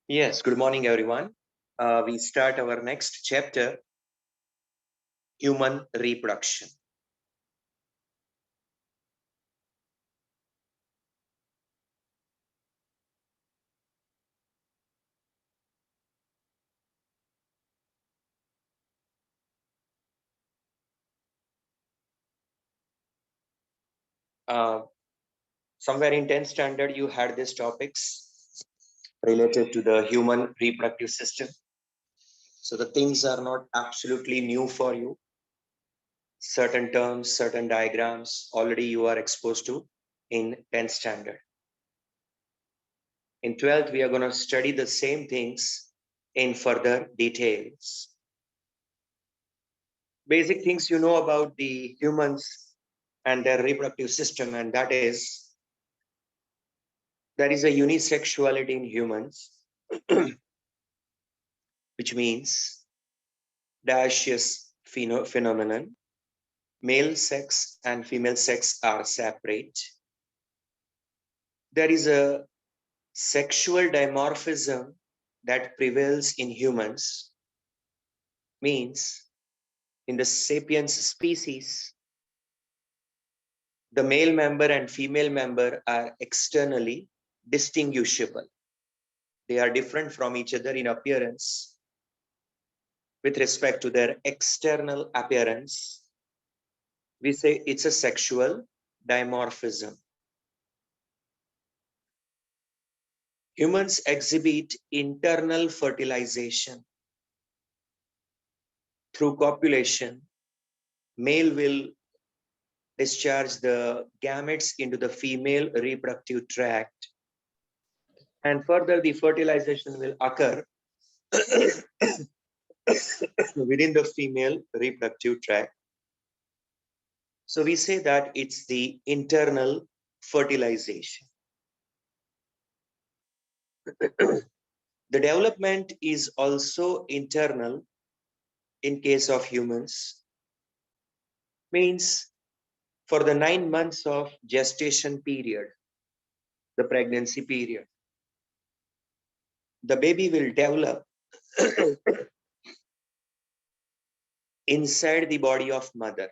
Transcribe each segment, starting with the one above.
Yes, good morning, everyone. We start our next chapter, human reproduction. Uh, Somewhere in 10th standard, you had these topics related to the human reproductive system. So the things are not absolutely new for you. Certain terms, certain diagrams already you are exposed to in 10th standard. In 12th, we are going to study the same things in further details. Basic things you know about the humans and their reproductive system, and that is there is a unisexuality in humans, which means dioecious phenomenon. Male sex and female sex are separate. There is a sexual dimorphism that prevails in humans, means in the sapiens species, the male member and female member are externally distinguishable. They are different from each other in appearance with respect to their external appearance. We say it's a sexual dimorphism. Humans exhibit internal fertilization. Through copulation, male will discharge the gametes into the female reproductive tract, and further the fertilization will occur within the female reproductive tract. So we say that it's the internal fertilization. The development is also internal in case of humans, means for the 9 months of gestation period, the pregnancy period, the baby will develop inside the body of mother.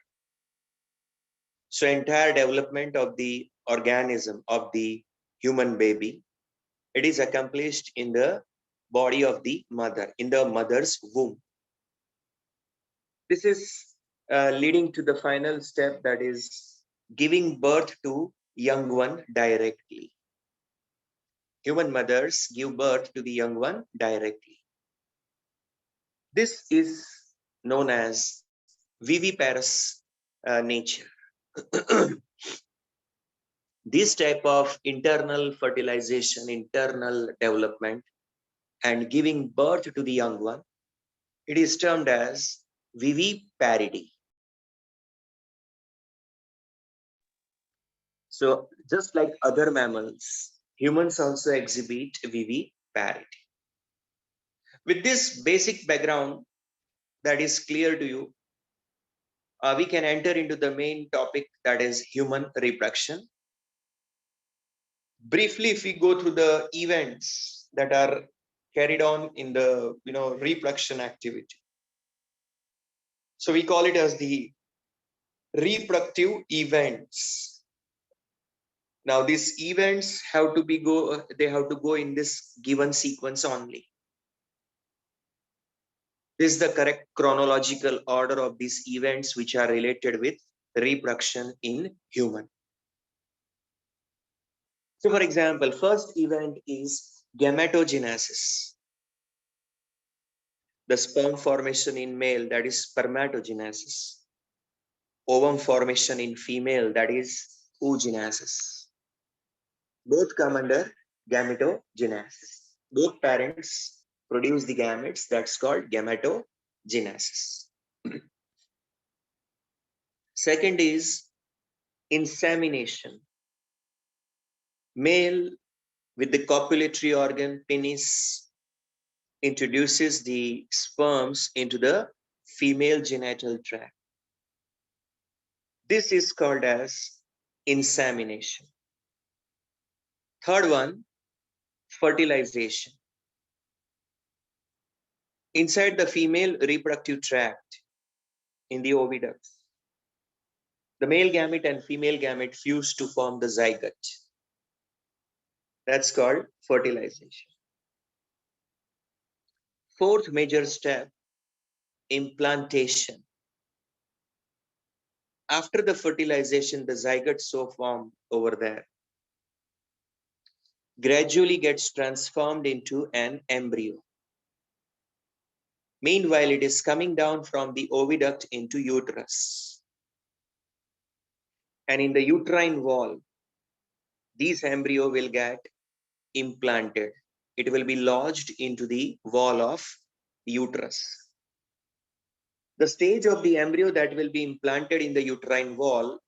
So entire development of the organism of the human baby, it is accomplished in the body of the mother, in the mother's womb. This is leading to the final step, that is giving birth to young one directly. Human mothers give birth to the young one directly. This is known as viviparous nature. This type of internal fertilization, internal development, and giving birth to the young one, it is termed as viviparity. So just like other mammals, humans also exhibit viviparity. With this basic background that is clear to you, we can enter into the main topic, that is human reproduction. Briefly, if we go through the events that are carried on in the reproduction activity, so we call it as the reproductive events. Now these events have to go in this given sequence only. This is the correct chronological order of these events which are related with reproduction in human. So for example, first event is gametogenesis. The sperm formation in male, that is spermatogenesis. Ovum formation in female, that is oogenesis. Both come under gametogenesis. Both parents produce the gametes, that's called gametogenesis. Second is insemination. Male with the copulatory organ penis introduces the sperms into the female genital tract. This is called as insemination. Third one, fertilization. Inside the female reproductive tract, in the oviducts, the male gamete and female gamete fuse to form the zygote. That's called fertilization. Fourth major step, implantation. After the fertilization, the zygote so formed over there gradually gets transformed into an embryo. Meanwhile, it is coming down from the oviduct into uterus. And in the uterine wall, this embryo will get implanted. It will be lodged into the wall of the uterus. The stage of the embryo that will be implanted in the uterine wall,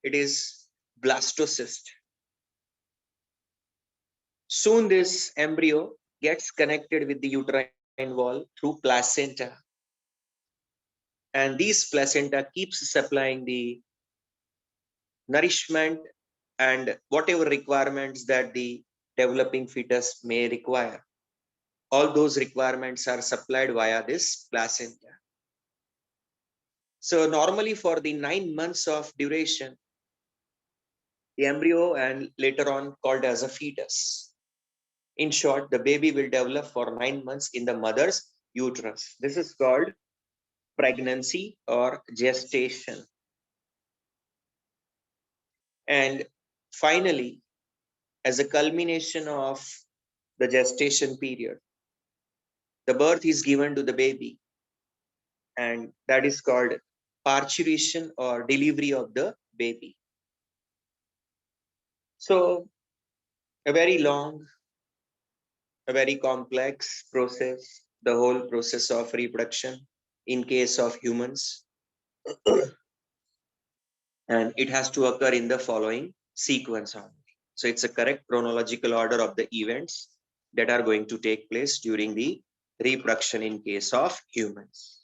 it is blastocyst. Soon this embryo gets connected with the uterine wall through placenta. And this placenta keeps supplying the nourishment and whatever requirements that the developing fetus may require. All those requirements are supplied via this placenta. So normally for the 9 months of duration, the embryo and later on called as a fetus. In short, the baby will develop for 9 months in the mother's uterus. This is called pregnancy or gestation. And finally, as a culmination of the gestation period, the birth is given to the baby, and that is called parturition or delivery of the baby. So a very long, a very complex process, the whole process of reproduction in case of humans. And it has to occur in the following sequence only. So it's a correct chronological order of the events that are going to take place during the reproduction in case of humans.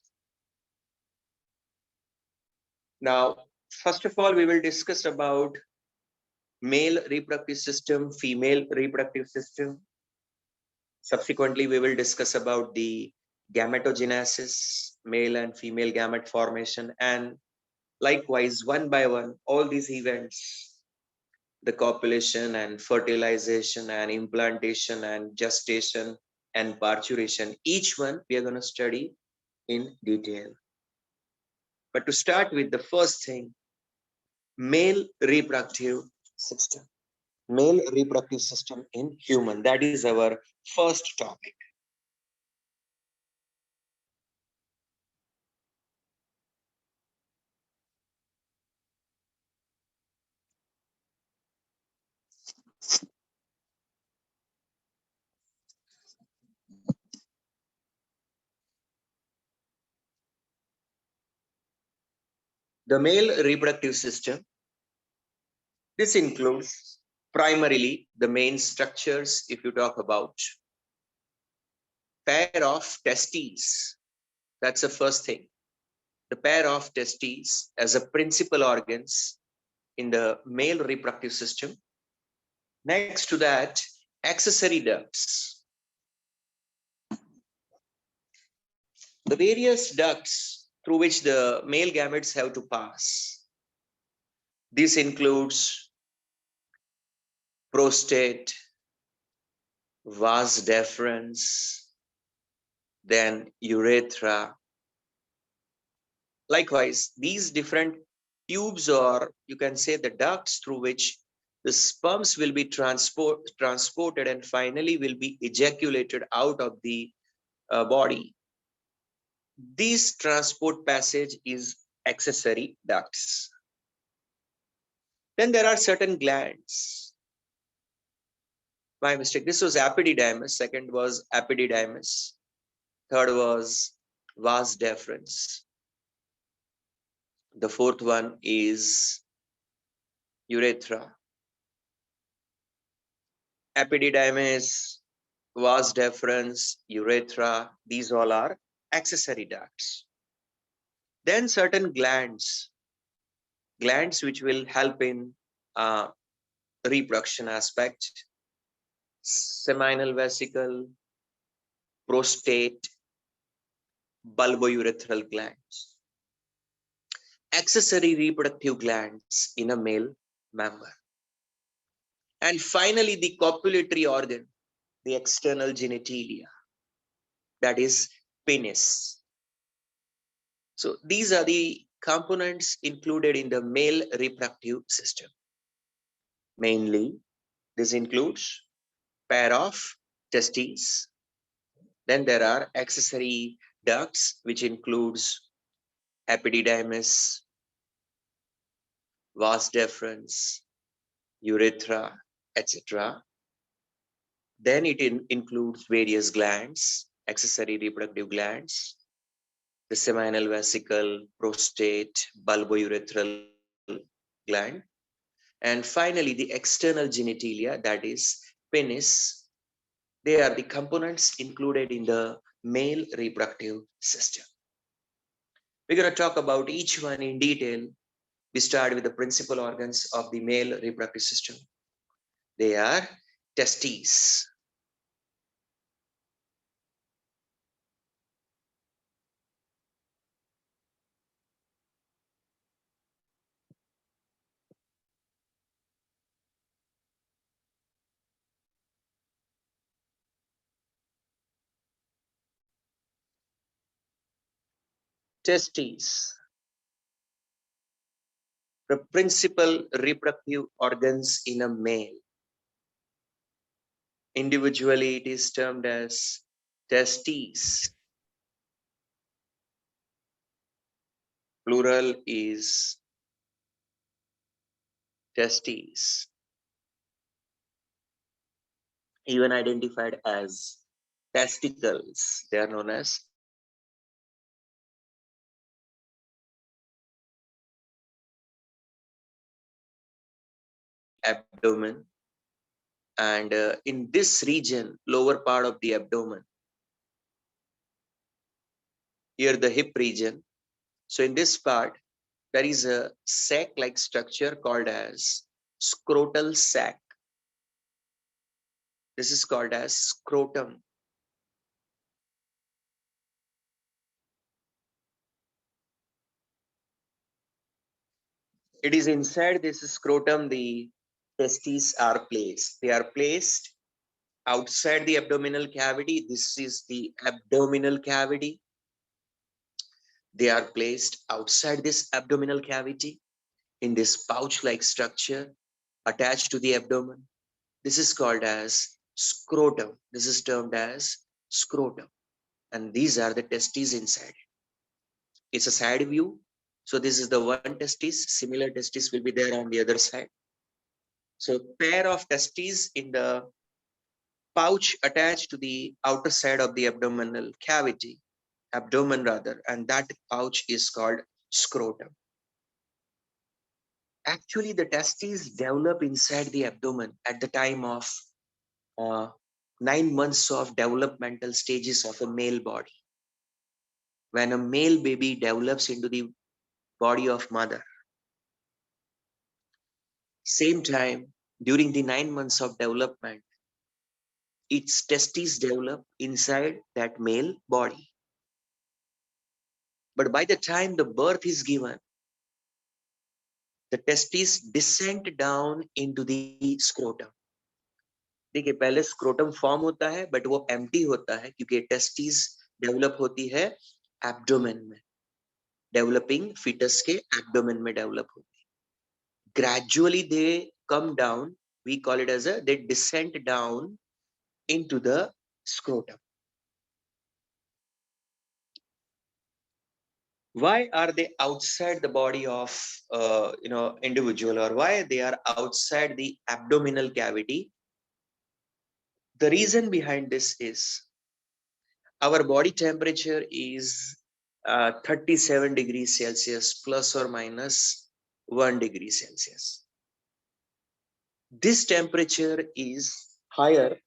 Now, first of all, we will discuss about male reproductive system, female reproductive system. Subsequently, we will discuss about the gametogenesis, male and female gamete formation, and likewise, one by one, all these events, the copulation and fertilization and implantation and gestation and parturition, each one we are going to study in detail. But to start with, the first thing, male reproductive system. Male reproductive system in human. That is our first topic. The male reproductive system, this includes primarily the main structures. If you talk about pair of testes, that's the first thing. The pair of testes as a principal organs in the male reproductive system. Next to that, accessory ducts. The various ducts through which the male gametes have to pass. This includes prostate, vas deferens, then urethra. Likewise, these different tubes, or you can say the ducts through which the sperms will be transported and finally will be ejaculated out of the body. This transport passage is accessory ducts. Then there are certain glands. My mistake. This was epididymis. Second was epididymis. Third was vas deferens. The fourth one is urethra. Epididymis, vas deferens, urethra, these all are accessory ducts. Then certain glands which will help in reproduction aspect, seminal vesicle, prostate, bulbourethral glands, accessory reproductive glands in a male member, and finally the copulatory organ, the external genitalia, that is penis. So these are the components included in the male reproductive system. Mainly, this includes pair of testes. Then there are accessory ducts, which includes epididymis, vas deferens, urethra, etc. Then it includes various glands, accessory reproductive glands, the seminal vesicle, prostate, bulbourethral gland, and finally the external genitalia, that is penis. They are the components included in the male reproductive system. We're going to talk about each one in detail. We start with the principal organs of the male reproductive system. They are testes. Testes, the principal reproductive organs in a male. Individually, it is termed as testes. Plural is testes. Even identified as testicles, they are known as abdomen. And in this region, lower part of the abdomen, here the hip region. So in this part, there is a sac-like structure called as scrotal sac. This is called as scrotum. It is inside this scrotum the testes are placed. They are placed outside the abdominal cavity. This is the abdominal cavity. They are placed outside this abdominal cavity in this pouch-like structure attached to the abdomen. This is called as scrotum. This is termed as scrotum. And these are the testes inside. It's a side view. So this is the one testis. Similar testis will be there on the other side. So pair of testes in the pouch attached to the outer side of the abdominal cavity, abdomen rather, and that pouch is called scrotum. Actually, the testes develop inside the abdomen at the time of uh, 9 months of developmental stages of a male body. When a male baby develops into the body of mother, same time during the 9 months of development, its testes develop inside that male body. But by the time the birth is given, the testes descend down into the scrotum. देखिए पहले scrotum form होता है but वो empty होता है क्योंकि testis develop होती है एब्डोमेन में, डेवलपिंग फीटस के एब्डोमेन में डेवलप होती है. Gradually they come down, we call it as a they descend down into the scrotum. Why are they outside the body of individual, or why they are outside the abdominal cavity? The reason behind this is our body temperature is 37 degrees Celsius plus or minus 1 degree Celsius. This temperature is higher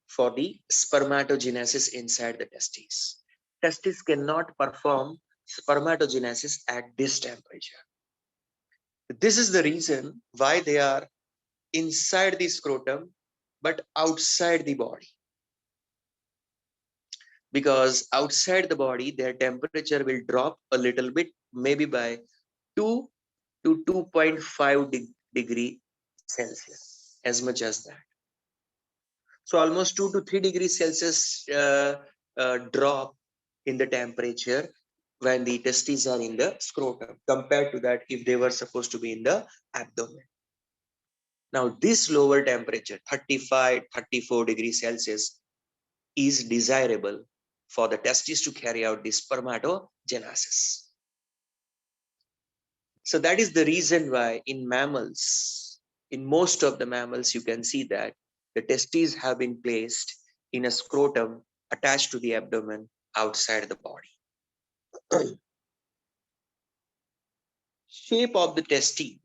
for the spermatogenesis inside the testes. Testes cannot perform spermatogenesis at this temperature. This is the reason why they are inside the scrotum but outside the body. because outside the body, their temperature will drop a little bit, maybe by 2 to 2.5 degree Celsius, as much as that. So almost 2 to 3 degrees Celsius drop in the temperature when the testes are in the scrotum, compared to that if they were supposed to be in the abdomen. Now this lower temperature, 35, 34 degrees Celsius, is desirable for the testes to carry out the spermatogenesis. So that is the reason why in mammals, in most of the mammals, you can see that the testes have been placed in a scrotum attached to the abdomen outside the body. Shape of the testes.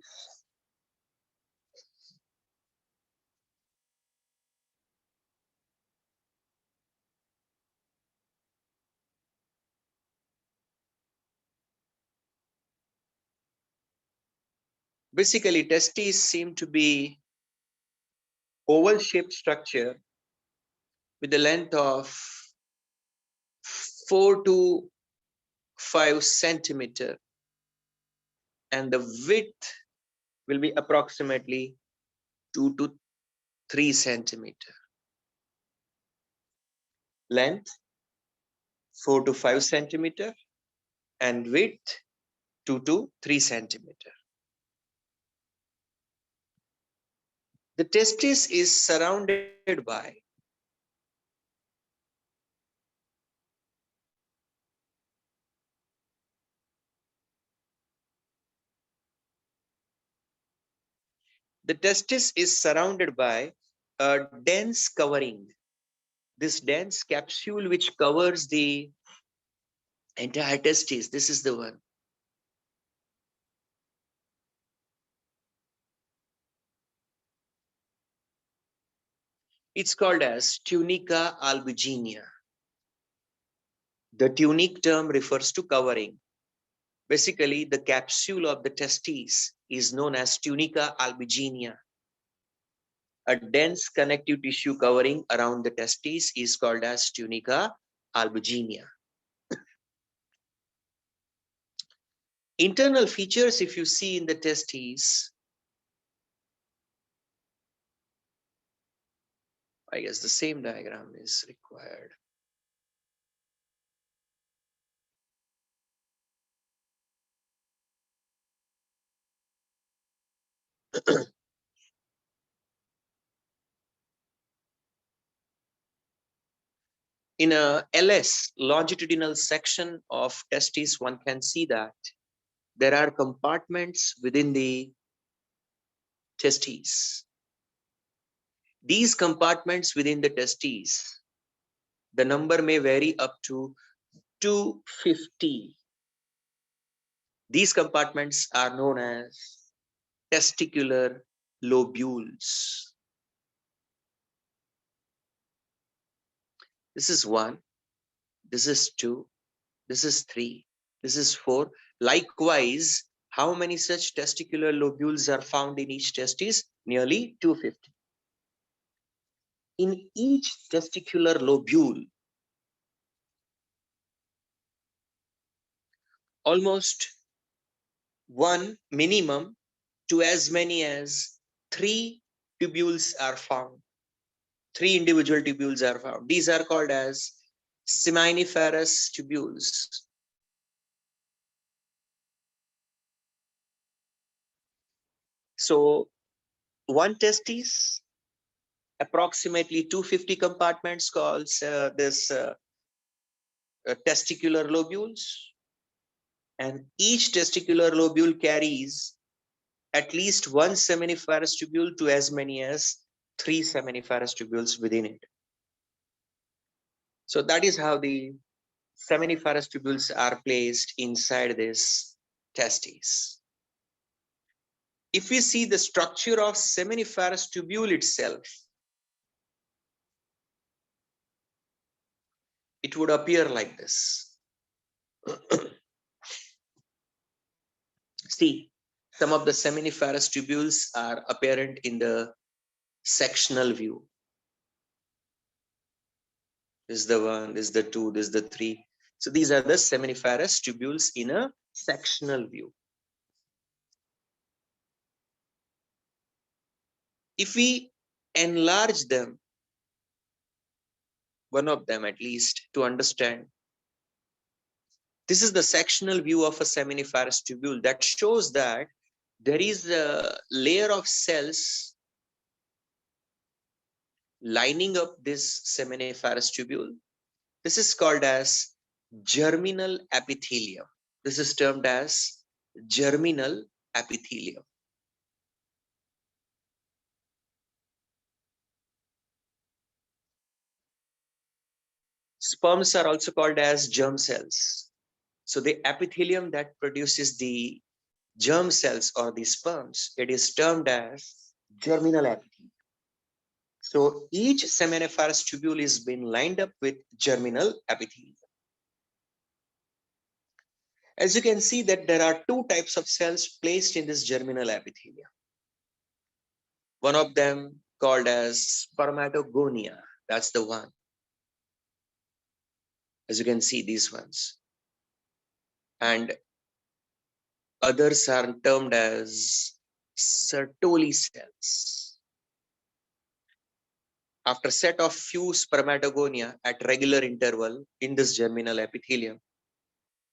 Basically, testes seem to be oval shaped structure with a length of 4 to 5 centimeter, and the width will be approximately 2 to 3 centimeter. Length 4 to 5 centimeter and width 2 to 3 centimeter. The testis is surrounded by a dense covering. This dense capsule which covers the entire testis. This is the one. It's called as tunica albuginea. The tunic term refers to covering. Basically, the capsule of the testes is known as tunica albuginea. A dense connective tissue covering around the testes is called as tunica albuginea. Internal features, if you see in the testes, I guess the same diagram is required. In a LS, longitudinal section of testes, one can see that there are compartments within the testes. These compartments within the testes, the number may vary up to 250. These compartments are known as testicular lobules. This is 1, this is 2, this is 3, this is 4. Likewise, how many such testicular lobules are found in each testis? Nearly 250. In each testicular lobule, almost one minimum to as many as 3 tubules are found. 3 individual tubules are found. These are called as seminiferous tubules. So one testis, approximately 250 compartments called testicular lobules, and each testicular lobule carries at least one seminiferous tubule to as many as 3 seminiferous tubules within it. So that is how the seminiferous tubules are placed inside this testes. If we see the structure of seminiferous tubule itself, it would appear like this. See, some of the seminiferous tubules are apparent in the sectional view. This is the 1, this is the 2, this is the 3. So these are the seminiferous tubules in a sectional view. If we enlarge them, one of them at least, to understand, this is the sectional view of a seminiferous tubule that shows that there is a layer of cells lining up this seminiferous tubule. This is called as germinal epithelium. This is termed as germinal epithelium. Sperms are also called as germ cells. So the epithelium that produces the germ cells or the sperms, it is termed as germinal epithelium. So each seminiferous tubule is being lined up with germinal epithelium. As you can see that there are two types of cells placed in this germinal epithelium. One of them called as spermatogonia. That's the one. As you can see, these ones. And others are termed as Sertoli cells. After set of few spermatogonia at regular interval in this germinal epithelium,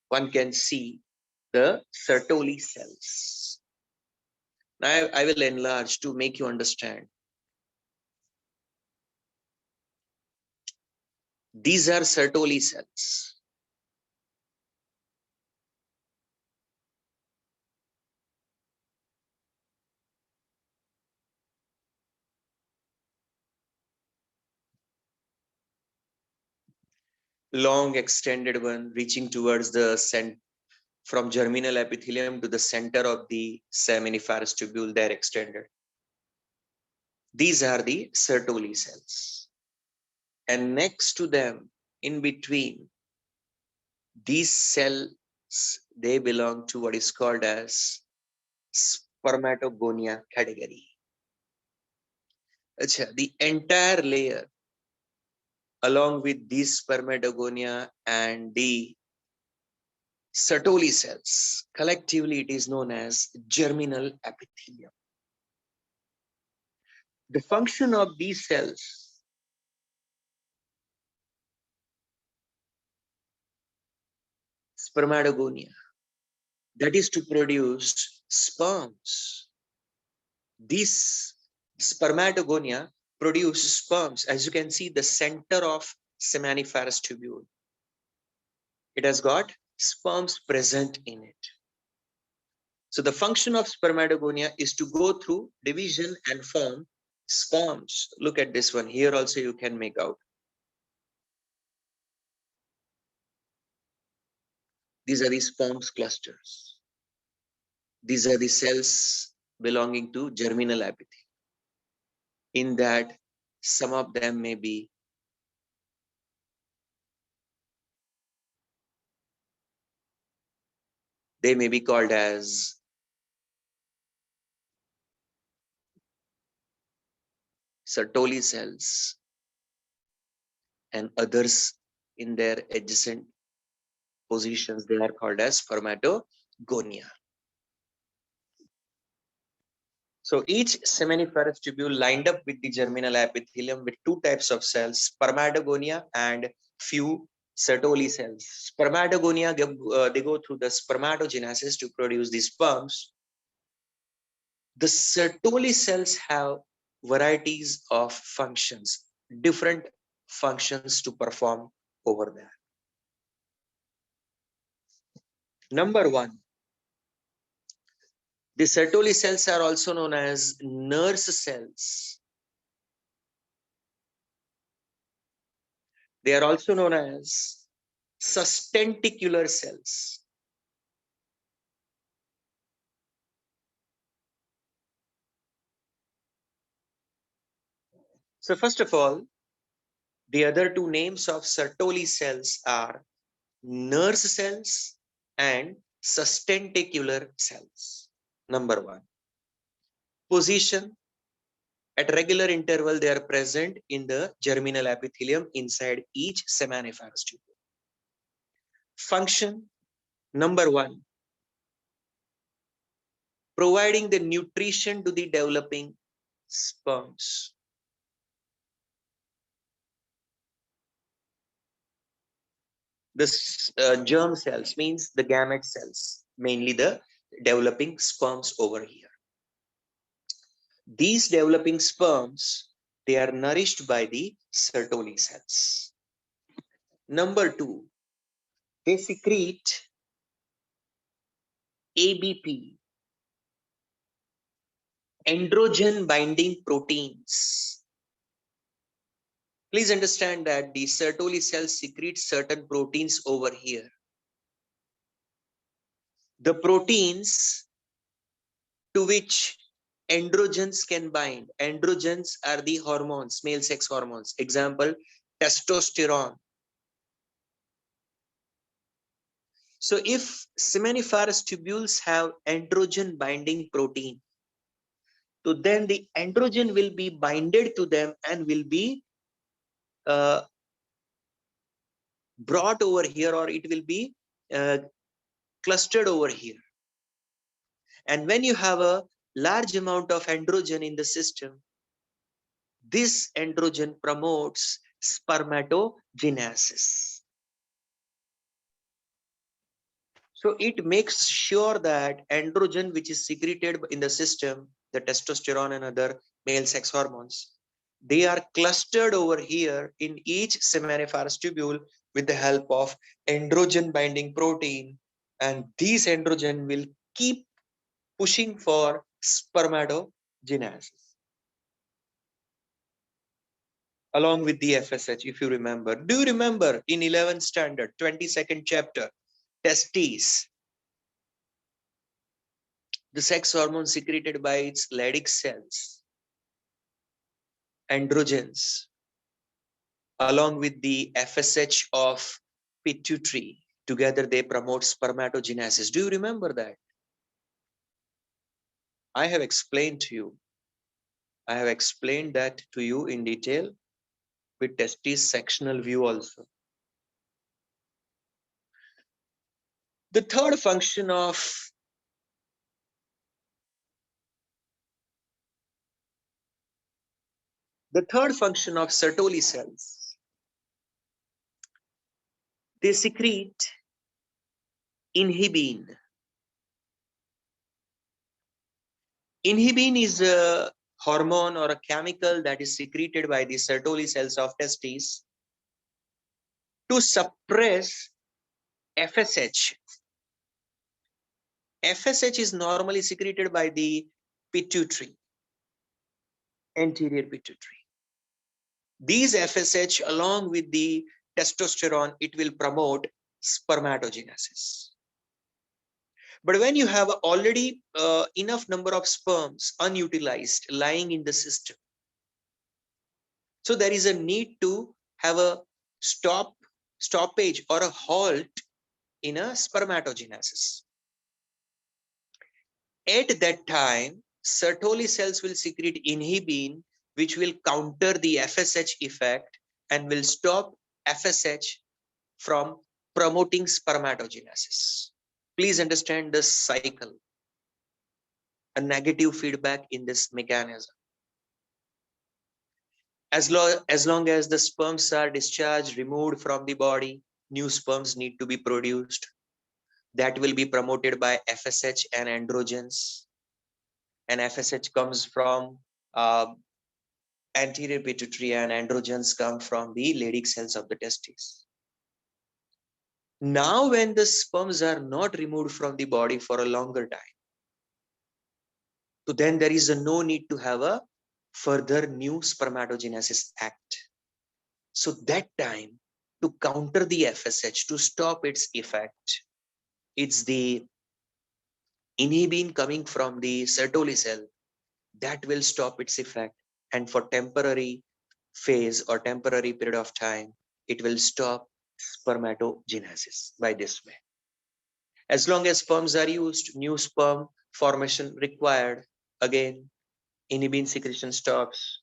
one can see the Sertoli cells. Now I will enlarge to make you understand. These are Sertoli cells. Long extended one reaching towards the from germinal epithelium to the center of the seminiferous tubule, they're extended. These are the Sertoli cells. And next to them, in between, these cells, they belong to what is called as spermatogonia category. Achha, the entire layer along with these spermatogonia and the Sertoli cells, collectively it is known as germinal epithelium. The function of these cells, spermatogonia, that is to produce sperms. These spermatogonia produce sperms. As you can see, the center of seminiferous tubule, it has got sperms present in it. So the function of spermatogonia is to go through division and form sperms. Look at this one. Here also you can make out. These are the sperms clusters. These are the cells belonging to germinal epithelium. In that, some of them may be called as Sertoli cells, and others in their adjacent positions, they are called as spermatogonia. So each seminiferous tubule lined up with the germinal epithelium with two types of cells, spermatogonia and few Sertoli cells. Spermatogonia, they go through the spermatogenesis to produce these sperms. The Sertoli cells have varieties of functions, different functions to perform over there. Number one, the Sertoli cells are also known as nurse cells. They are also known as sustenticular cells. So first of all, the other two names of Sertoli cells are nurse cells and sustenticular cells. Number one, position At regular interval, they are present in the germinal epithelium inside each seminiferous tubule. Function number 1, providing the nutrition to the developing sperms. The germ cells means the gamete cells, mainly the developing sperms over here. These developing sperms, they are nourished by the Sertoli cells. Number 2, they secrete ABP, androgen binding proteins. Please understand that the Sertoli cells secrete certain proteins over here. The proteins to which androgens can bind. Androgens are the hormones, male sex hormones. Example, testosterone. So if seminiferous tubules have androgen binding protein, so then the androgen will be binded to them and will be uh, brought over here, or it will be uh, clustered over here. And when you have a large amount of androgen in the system, this androgen promotes spermatogenesis. So it makes sure that androgen, which is secreted in the system, the testosterone and other male sex hormones, they are clustered over here in each seminiferous tubule with the help of androgen binding protein. And these androgen will keep pushing for spermatogenesis. Along with the FSH, if you remember. Do you remember in 11th standard, 22nd chapter, testes, the sex hormone secreted by its Leydig cells, androgens, along with the FSH of pituitary, together they promote spermatogenesis. Do you remember that? I have explained to you. I have explained that to you in detail with testes sectional view also. The third function of Sertoli cells, they secrete inhibin. Inhibin is a hormone or a chemical that is secreted by the Sertoli cells of testes to suppress FSH. FSH is normally secreted by the pituitary, anterior pituitary. These FSH along with the testosterone, it will promote spermatogenesis. But when you have already enough number of sperms unutilized lying in the system, so there is a need to have a stoppage or a halt in a spermatogenesis. At that time, Sertoli cells will secrete inhibin, which will counter the FSH effect and will stop FSH from promoting spermatogenesis. Please understand this cycle, a negative feedback in this mechanism. As long as the sperms are discharged, removed from the body, new sperms need to be produced. That will be promoted by FSH and androgens. And FSH comes from anterior pituitary, and androgens come from the Leydig cells of the testes. Now, when the sperms are not removed from the body for a longer time, so then there is no need to have a further new spermatogenesis act. So that time, to counter the FSH, to stop its effect, it's the inhibin coming from the Sertoli cell that will stop its effect, and for temporary phase or temporary period of time, it will stop spermatogenesis by this way. As long as sperms are used, new sperm formation required. Again, Inhibin secretion stops,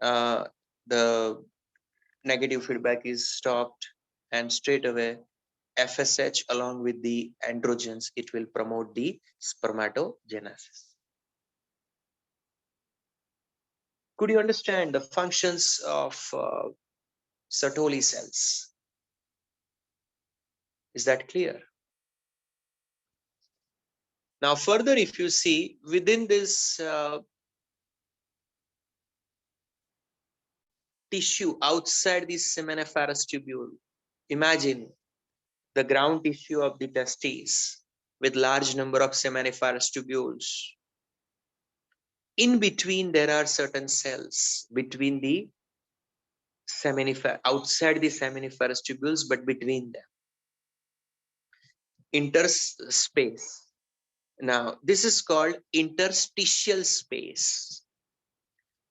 the negative feedback is stopped, and straight away FSH along with the androgens, it will promote the spermatogenesis. Could you understand the functions of Sertoli cells? Is that clear? Now further, if you see within this tissue outside the seminiferous tubule, imagine the ground tissue of the testes with large number of seminiferous tubules. In between there are certain cells between the outside the seminiferous tubules, but between them interspace. Now this is called interstitial space.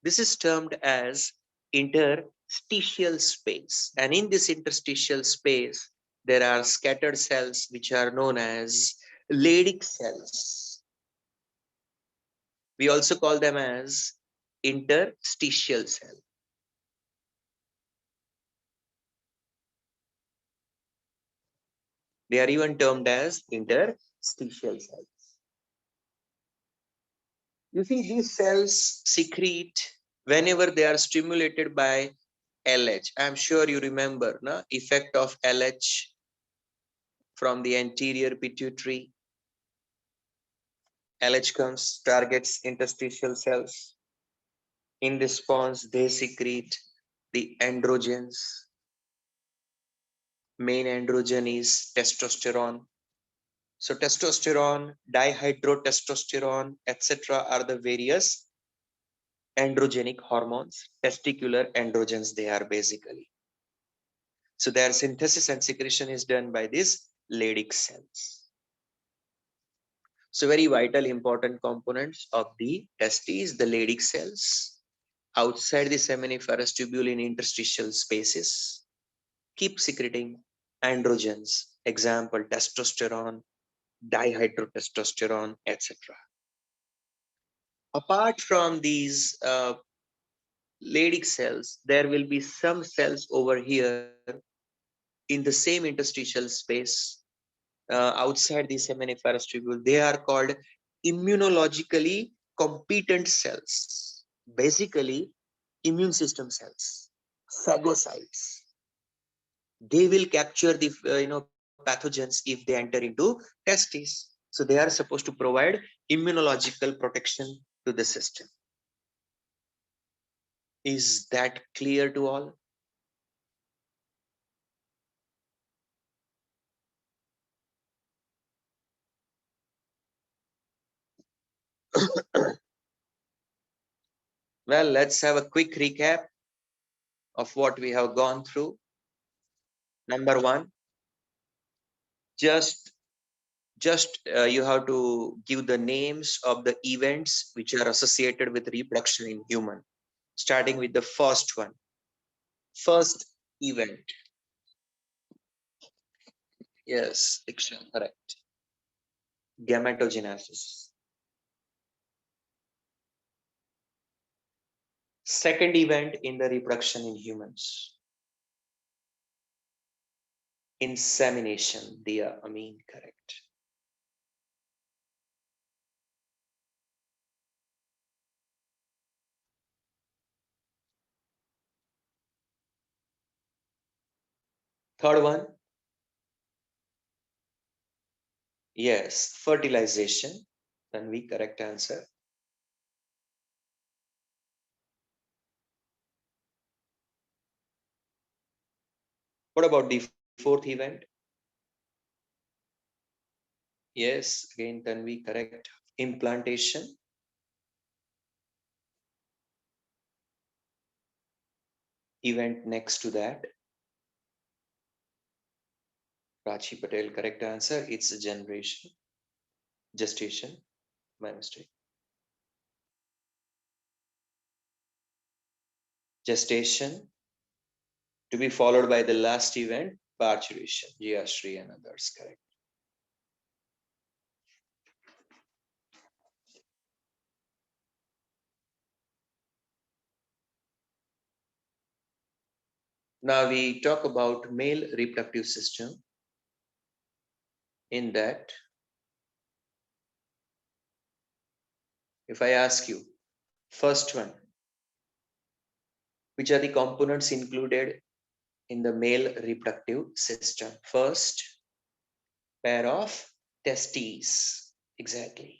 This is termed as interstitial space, and in this interstitial space there are scattered cells which are known as Leydig cells. We also call them as interstitial cell. They are even termed as interstitial cells. You see, these cells secrete whenever they are stimulated by LH. I'm sure you remember the effect of LH from the anterior pituitary. LH comes, targets interstitial cells. In response, they secrete the androgens. Main androgen is testosterone. So testosterone, dihydrotestosterone, etc. are the various androgenic hormones, testicular androgens they are basically. So their synthesis and secretion is done by these Leydig cells. So very vital important components of the testes, the Leydig cells, outside the seminiferous tubule in interstitial spaces, keep secreting androgens, example testosterone, dihydrotestosterone, etc. Apart from these Leydig cells, there will be some cells over here in the same interstitial space outside the seminiferous tubule. They are called immunologically competent cells, basically immune system cells, phagocytes. They will capture the pathogens if they enter into testes. So they are supposed to provide immunological protection to the system. Is that clear to all? Well, let's have a quick recap of what we have gone through. Number one, just you have to give the names of the events which are associated with reproduction in human, starting with the first one. First event. Yes, Diksha, correct. Gametogenesis. Second event in the reproduction in humans. Insemination, Dia Amin, correct. Third one, yes, fertilization. Then we correct answer. What about the fourth event? Yes, again, then we correct. Implantation. Event next to that. Rachi Patel, correct answer. It's a generation. Gestation. My mistake. Gestation to be followed by the last event, parturition. Jiyashri and others, correct. Now we talk about male reproductive system. In that, if I ask you, first one, which are the components included in the male reproductive system? First, pair of testes. Exactly.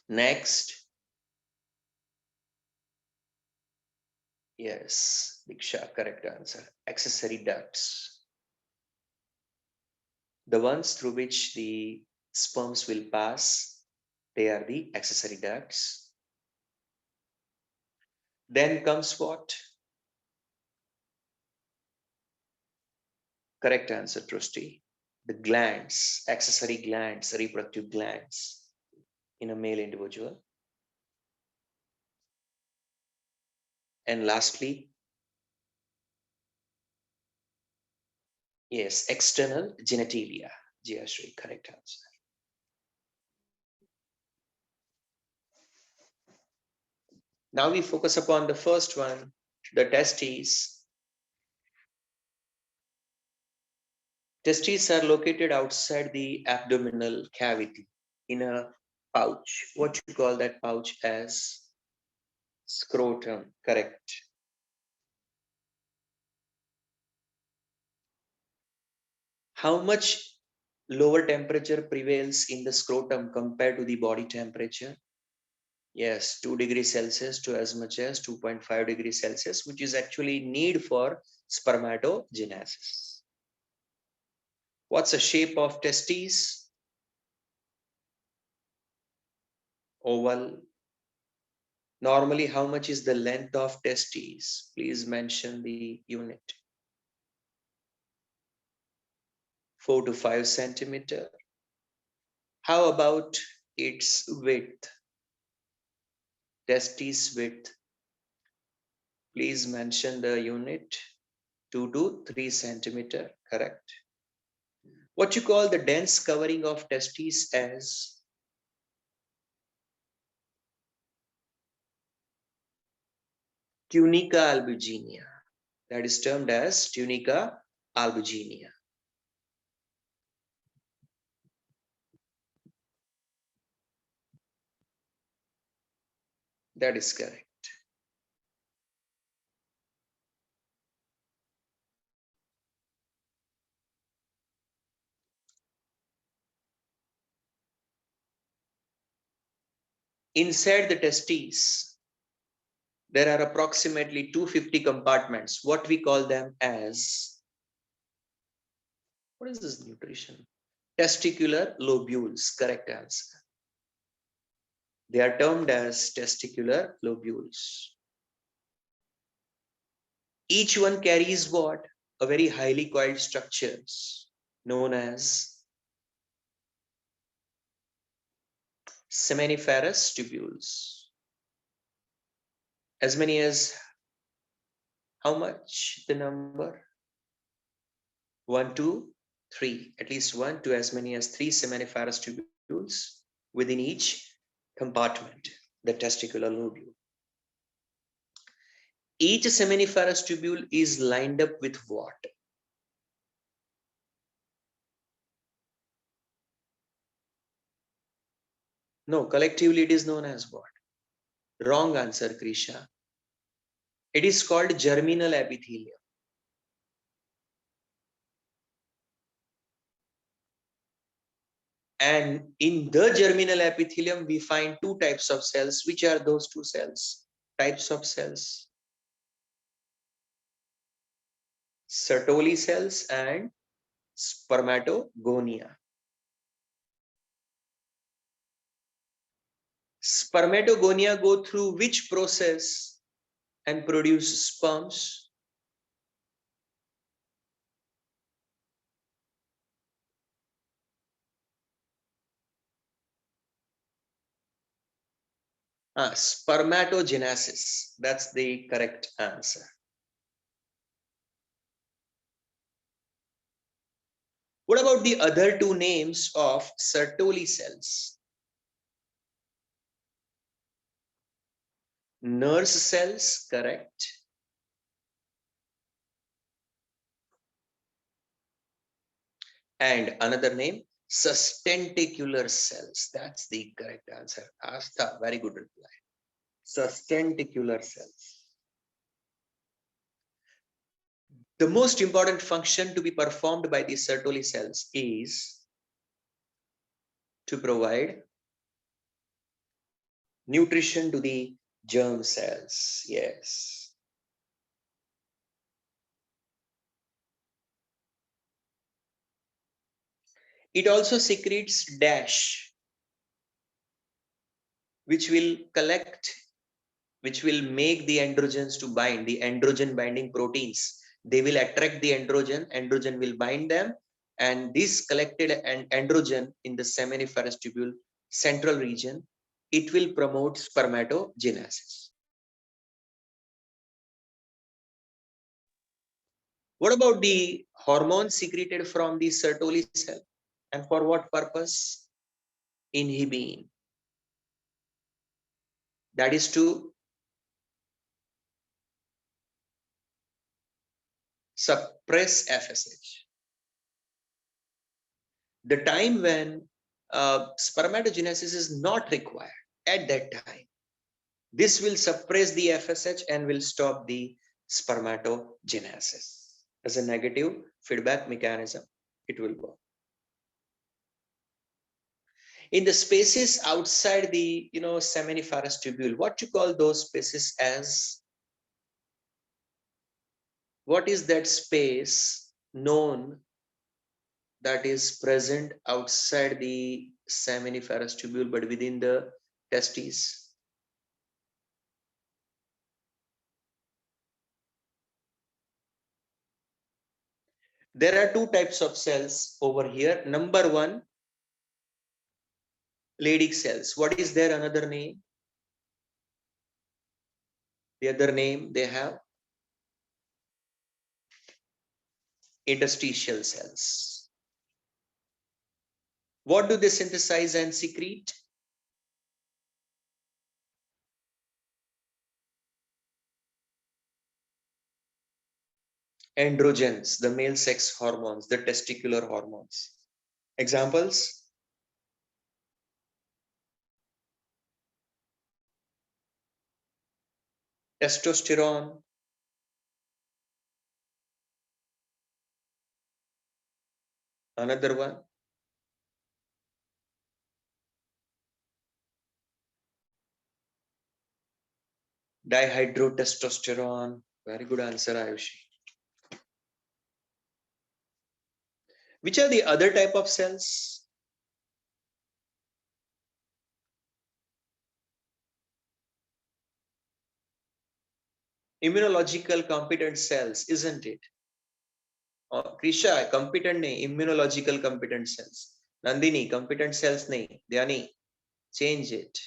Next, yes, Diksha, correct answer. Accessory ducts. The ones through which the sperms will pass, they are the accessory ducts. Then comes what? Correct answer, Trusty. The glands, accessory glands, reproductive glands in a male individual. And lastly, yes, external genitalia. Jayashri, correct answer. Now we focus upon the first one, the testes. Testes are located outside the abdominal cavity in a pouch. What you call that pouch as? Scrotum, correct. How much lower temperature prevails in the scrotum compared to the body temperature? Yes, 2 degrees Celsius to as much as 2.5 degrees Celsius, which is actually need for spermatogenesis. What's the shape of testes? Oval. Normally, how much is the length of testes? Please mention the unit. 4 to 5 centimeter. How about its width? Testes width. Please mention the unit. 2 to 3 centimeter, correct. What you call the dense covering of testes as? Tunica albuginea. That is termed as tunica albuginea. That is correct. Inside the testes, there are approximately 250 compartments. What we call them as? What is this nutrition? Testicular lobules, correct answer. They are termed as testicular lobules. Each one carries what? A very highly coiled structures known as seminiferous tubules. As many as how much? The number? 1, 2, 3. At least 1 to as many as 3 seminiferous tubules within each compartment, the testicular lobule. Each seminiferous tubule is lined up with what? No, collectively it is known as what? Wrong answer, Krisha. It is called germinal epithelium. And in the germinal epithelium, we find two types of cells. Which are those two cells? Types of cells? Sertoli cells and spermatogonia. Spermatogonia go through which process and produce sperms? Spermatogenesis. That's the correct answer. What about the other two names of Sertoli cells? Nurse cells, correct. And another name, sustentacular cells. That's the correct answer. Asta, very good reply. Sustentacular cells. The most important function to be performed by the Sertoli cells is to provide nutrition to the germ cells. Yes. It also secretes dash, which will collect, which will make the androgens to bind, the androgen binding proteins. They will attract the androgen, androgen will bind them, and this collected androgen in the seminiferous tubule central region, it will promote spermatogenesis. What about the hormones secreted from the Sertoli cell? And for what purpose? Inhibin. That is to suppress FSH. The time when spermatogenesis is not required, at that time, this will suppress the FSH and will stop the spermatogenesis. As a negative feedback mechanism, it will work. In the spaces outside the seminiferous tubule, what you call those spaces as? What is that space known that is present outside the seminiferous tubule but within the testes? There are two types of cells over here. Number one, Leydig cells. What is their another name? The other name they have? Interstitial cells. What do they synthesize and secrete? Androgens, the male sex hormones, the testicular hormones. Examples? Testosterone, another one. Dihydrotestosterone. Very good answer, Ayushi. Which are the other type of cells? Immunological competent cells, isn't it? Krisha, competent nahi, immunological competent cells. Nandini, competent cells nahi. Dhyani, change it.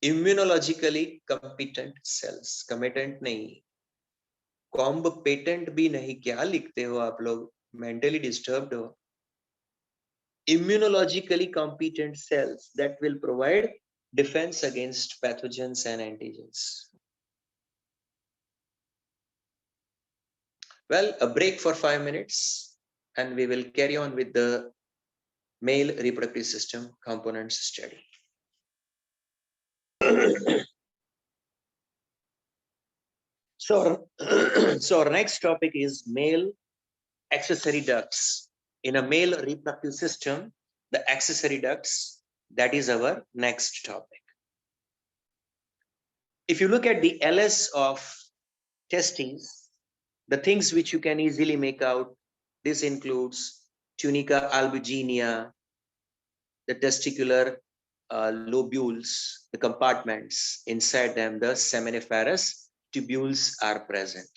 Immunologically competent cells. Competent nahi. Competent भी नहीं. क्या लिखते हो आप लोग? Mentally disturbed हो. Immunologically competent cells that will provide defense against pathogens and antigens. Well, a break for 5 minutes and we will carry on with the male reproductive system components study. So, so our next topic is male accessory ducts. In a male reproductive system, the accessory ducts, that is our next topic. If you look at the LS of testes, the things which you can easily make out, this includes tunica albuginea, the testicular lobules, the compartments, inside them the seminiferous tubules are present.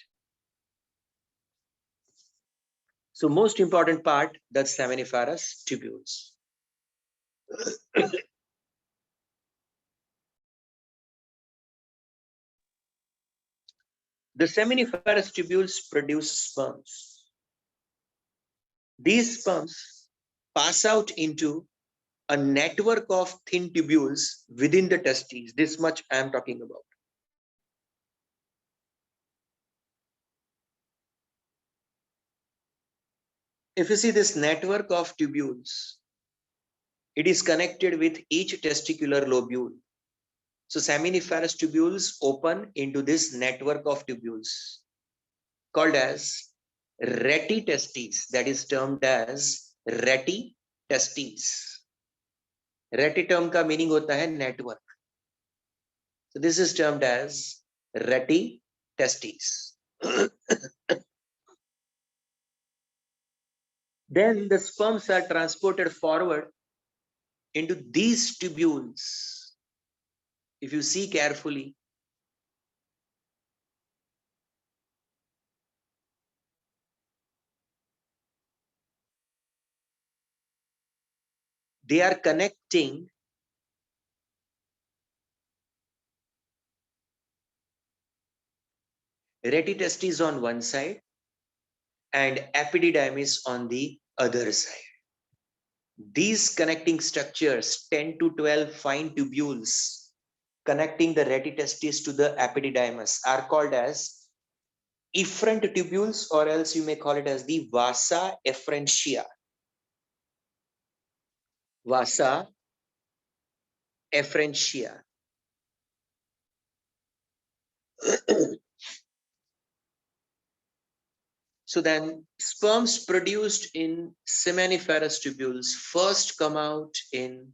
So most important part, the seminiferous tubules. The seminiferous tubules produce sperms. These sperms pass out into a network of thin tubules within the testes. This much I am talking about. If you see this network of tubules, it is connected with each testicular lobule. So seminiferous tubules open into this network of tubules called as retitestes, that is termed as retitestes. Reti term का meaning होता है network. So this is termed as retitestes. Then the sperms are transported forward into these tubules. If you see carefully, they are connecting retitestes on one side and epididymis on the other side. These connecting structures, 10 to 12 fine tubules connecting the retitestes to the epididymis, are called as efferent tubules, or else you may call it as the vasa efferentia. Vasa efferentia. So then sperms produced in seminiferous tubules first come out in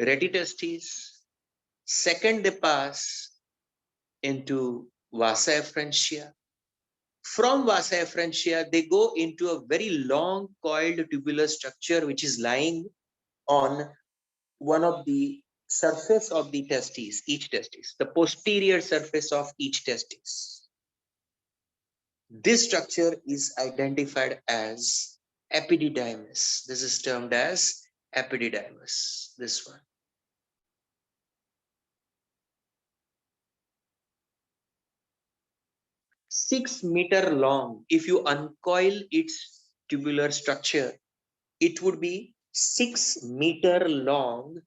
retitestes, second they pass into vasa efferentia. From vasa efferentia, they go into a very long coiled tubular structure which is lying on one of the surface of the testes, each testis, the posterior surface of each testis. This structure is identified as epididymis. This is termed as epididymis, this one. Six-meter long. If you uncoil its tubular structure, it would be 6-meter long,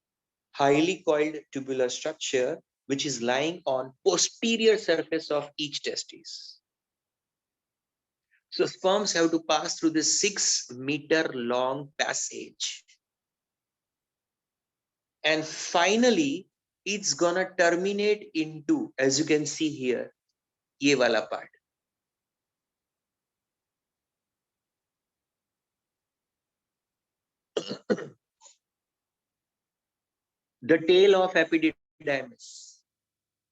highly coiled tubular structure, which is lying on posterior surface of each testis. So sperms have to pass through this 6-meter long passage. And finally, it's gonna terminate into, as you can see here, ye wala part. The tail of epididymis.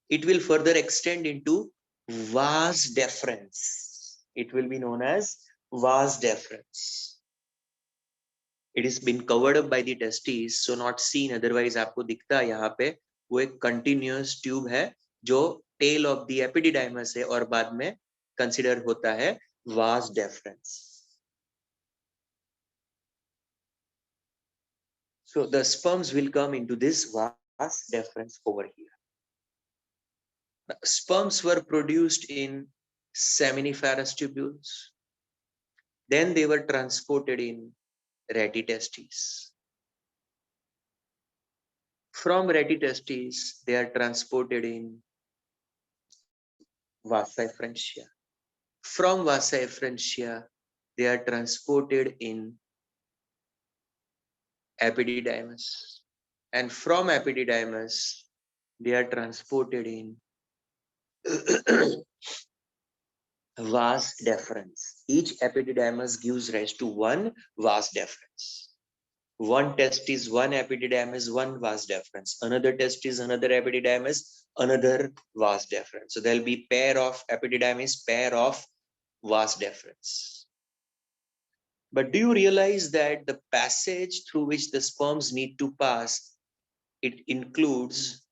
It will further extend into vas deferens. It will be known as vas deferens. It has been covered up by the testes, so not seen. Otherwise, आपको दिखता है यहाँ पे वो एक continuous tube है जो tail of the epididymis है और बाद में consider होता है vas deferens. So the sperms will come into this vas deferens over here. Sperms were produced in seminiferous tubules. Then they were transported in retitestes. From retitestes, they are transported in vasa efferentia. From vasa efferentia, they are transported in epididymis. And from epididymis, they are transported in vas deferens. Each epididymis gives rise to one vas deferens. One testis, one epididymis, one vas deferens. Another testis, another epididymis, another vas deferens. So there'll be pair of epididymis, pair of vas deferens. But do you realize that the passage through which the sperms need to pass, it includes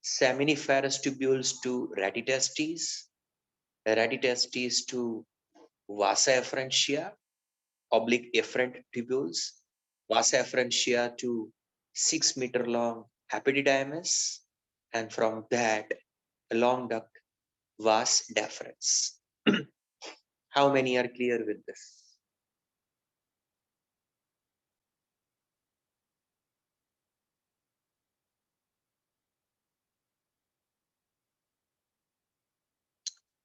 seminiferous tubules to retitestes, retitestes to vasa efferentia, oblique efferent tubules, vasa efferentia to 6-meter long epididymis, and from that a long duct vas deferens. How many are clear with this?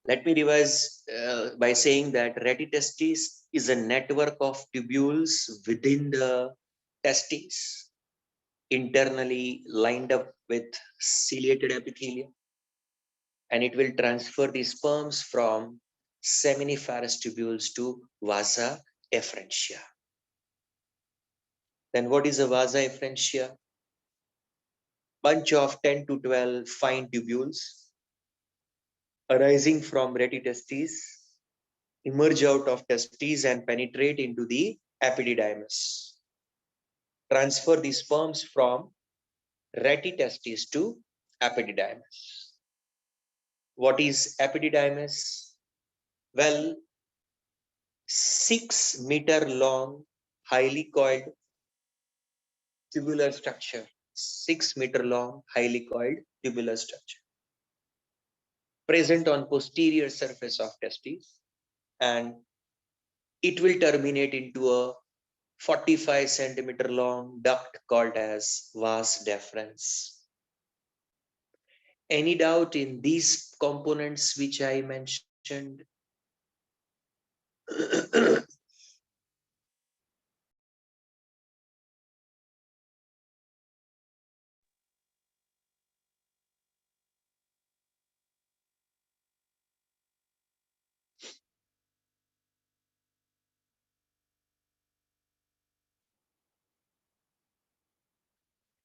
Let me revise by saying that retitestis is a network of tubules within the testes, internally lined up with ciliated epithelium, and it will transfer the sperms from seminiferous tubules to vasa efferentia. Then what is a vasa efferentia? Bunch of 10 to 12 fine tubules arising from retitestis emerge out of testes and penetrate into the epididymis. Transfer the sperms from retitestis to epididymis. What is epididymis? Well, 6-meter long, highly coiled tubular structure. 6-meter long, highly coiled tubular structure present on posterior surface of testes, and it will terminate into a 45 centimeter long duct called as vas deferens. Any doubt in these components which I mentioned?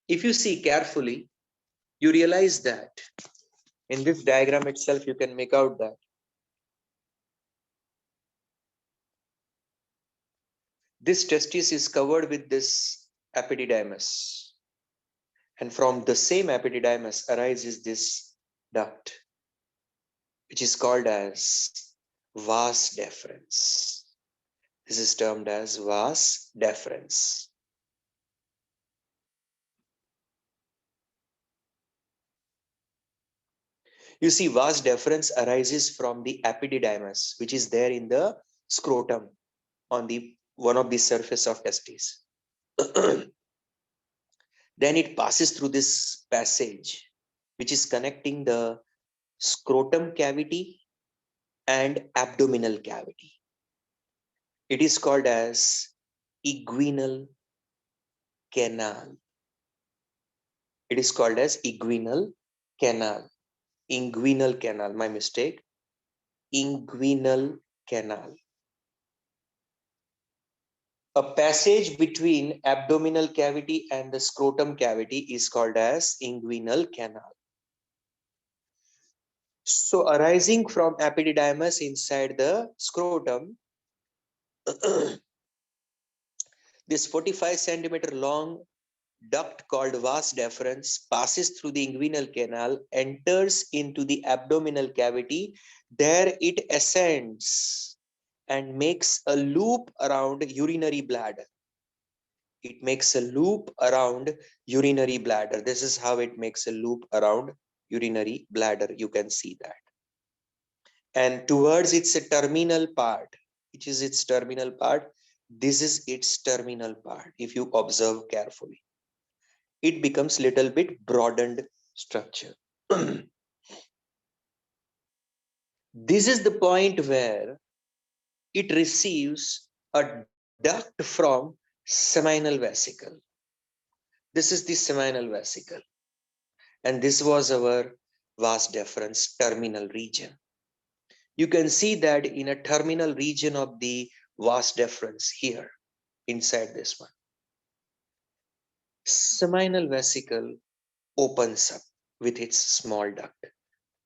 If you see carefully, you realize that in this diagram itself, you can make out that this testis is covered with this epididymis. And from the same epididymis arises this duct, which is called as vas deferens. This is termed as vas deferens. You see, vas deferens arises from the epididymis, which is there in the scrotum on the one of the surface of testes. Then it passes through this passage, which is connecting the scrotum cavity and abdominal cavity. It is called as inguinal canal. It is called as inguinal canal. Inguinal canal, my mistake. Inguinal canal. A passage between abdominal cavity and the scrotum cavity is called as inguinal canal. So arising from epididymis inside the scrotum, this 45 centimeter long duct called vas deferens passes through the inguinal canal, enters into the abdominal cavity. There it ascends and makes a loop around urinary bladder. It makes a loop around urinary bladder. This is how it makes a loop around urinary bladder. You can see that. And towards its terminal part, which is its terminal part, this is its terminal part. If you observe carefully, it becomes little bit broadened structure. This is the point where it receives a duct from seminal vesicle. This is the seminal vesicle, and this was our vas deferens terminal region. You can see that in a terminal region of the vas deferens here, inside this one. Seminal vesicle opens up with its small duct.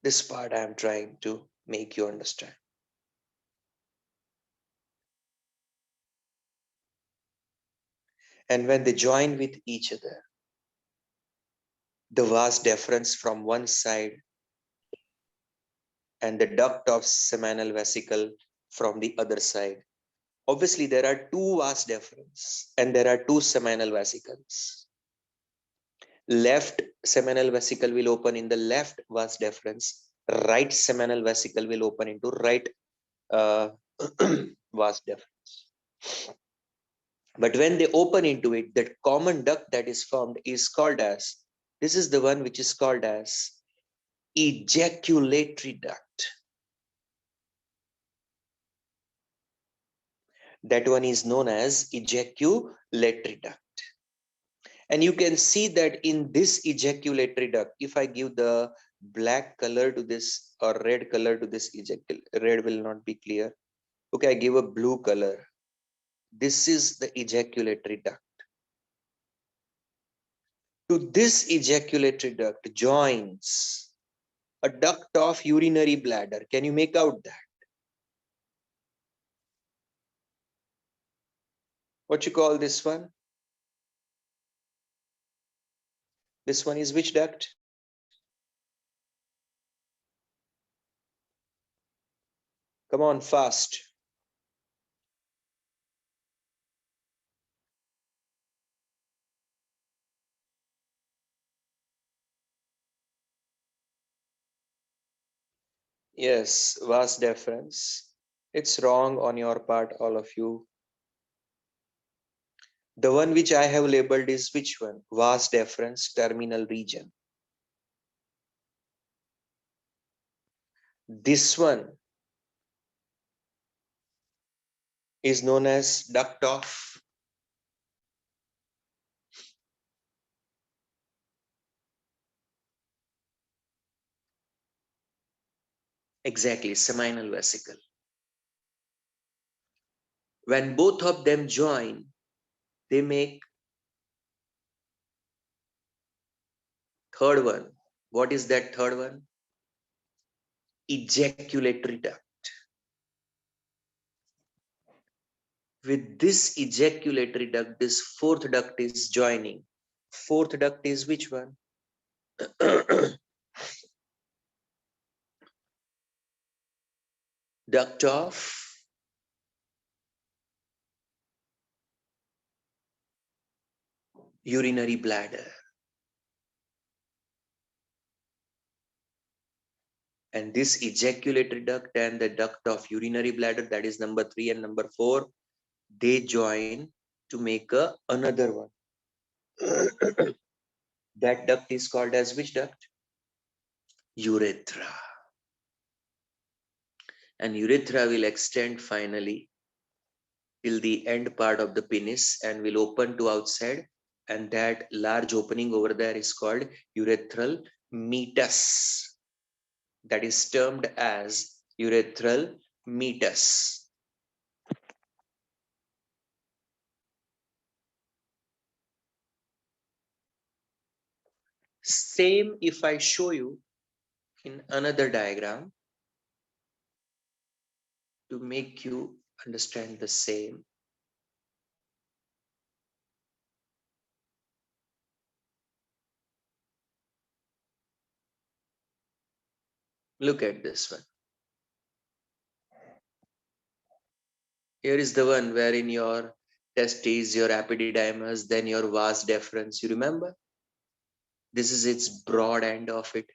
This part I am trying to make you understand. And when they join with each other, the vas deferens from one side and the duct of seminal vesicle from the other side. Obviously, there are two vas deferens and there are two seminal vesicles. Left seminal vesicle will open in the left vas deferens. Right seminal vesicle will open into right vas deferens. But when they open into it, that common duct that is formed is called as, this is the one which is called as ejaculatory duct. That one is known as ejaculatory duct. And you can see that in this ejaculatory duct, if I give the black color to this or red color to this red will not be clear. Okay, I give a blue color. This is the ejaculatory duct. To this ejaculatory duct joins a duct of urinary bladder. Can you make out that? What you call this one? This one is which duct? Come on, fast. Yes, vas deferens. It's wrong on your part, all of you. The one which I have labeled is which one? Vas deferens terminal region. This one is known as duct of exactly seminal vesicle. When both of them join, they make third one. What is that third one? Ejaculatory duct. With this ejaculatory duct, this fourth duct is joining. Fourth duct is which one? Duct of urinary bladder. And this ejaculatory duct and the duct of urinary bladder, that is number 3 and number 4, they join to make another one. That duct is called as which duct? Urethra. And urethra will extend finally till the end part of the penis and will open to outside, and that large opening over there is called urethral meatus. That is termed as urethral meatus. Same if I show you in another diagram to make you understand the same. Look at this one. Here is the one wherein your testes, your epididymis, then your vas deferens. You remember? This is its broad end of it.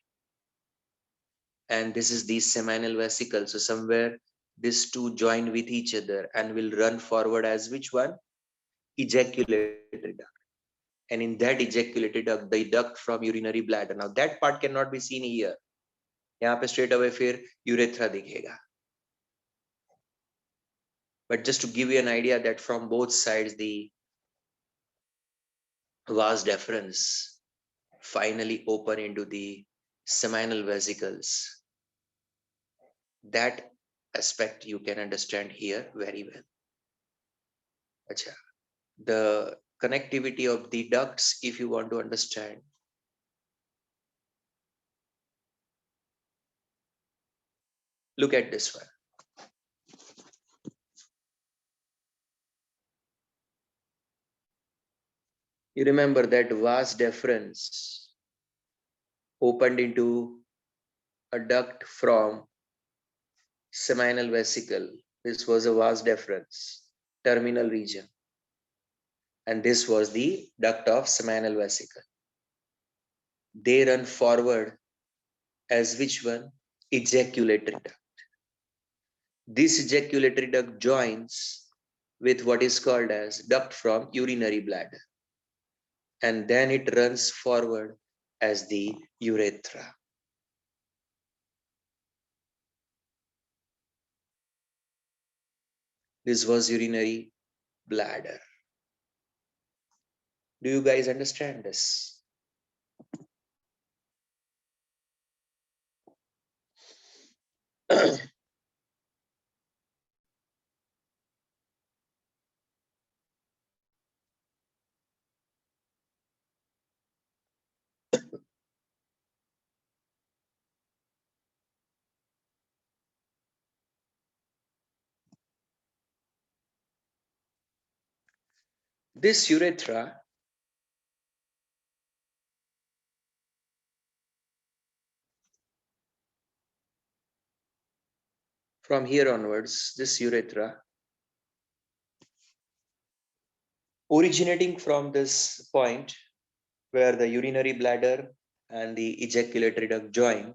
And this is the seminal vesicle. So somewhere these two join with each other and will run forward as which one? Ejaculatory duct. And in that ejaculatory duct, the duct from urinary bladder. Now that part cannot be seen here. यहाँ पे straight away फिर urethra दिखेगा. But just to give you an idea that from both sides the vas deferens finally open into the seminal vesicles. That aspect you can understand here very well. Achha. The connectivity of the ducts, if you want to understand. Look at this one. You remember that vas deferens opened into a duct from seminal vesicle. This was a vas deferens terminal region. And this was the duct of seminal vesicle. They run forward as which one? Ejaculatory duct. This ejaculatory duct joins with what is called as duct from urinary bladder. And then it runs forward as the urethra. This was urinary bladder. Do you guys understand this? This urethra from here onwards, this urethra originating from this point where the urinary bladder and the ejaculatory duct join.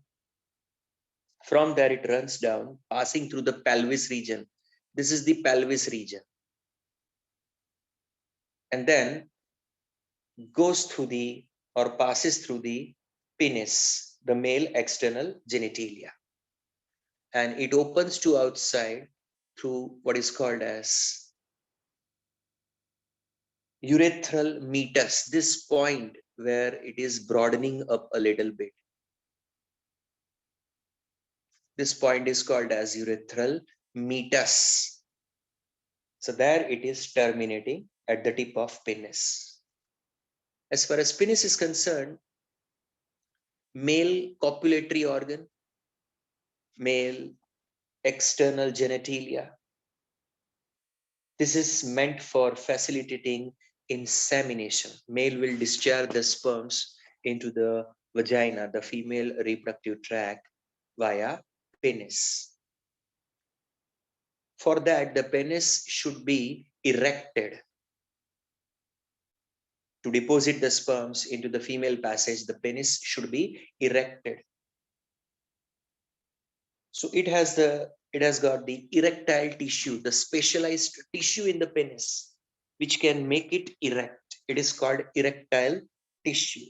From there, it runs down, passing through the pelvis region. This is the pelvis region. And then goes through the or passes through the penis, the male external genitalia. And it opens to outside through what is called as urethral meatus, this point where it is broadening up a little bit. This point is called as urethral meatus. So there it is terminating at the tip of penis. As far as penis is concerned, male copulatory organ, male external genitalia. This is meant for facilitating insemination. Male will discharge the sperms into the vagina, the female reproductive tract, via penis. For that, the penis should be erected. To deposit the sperms into the female passage, the penis should be erected. So it has got the erectile tissue, the specialized tissue in the penis, which can make it erect. It is called erectile tissue.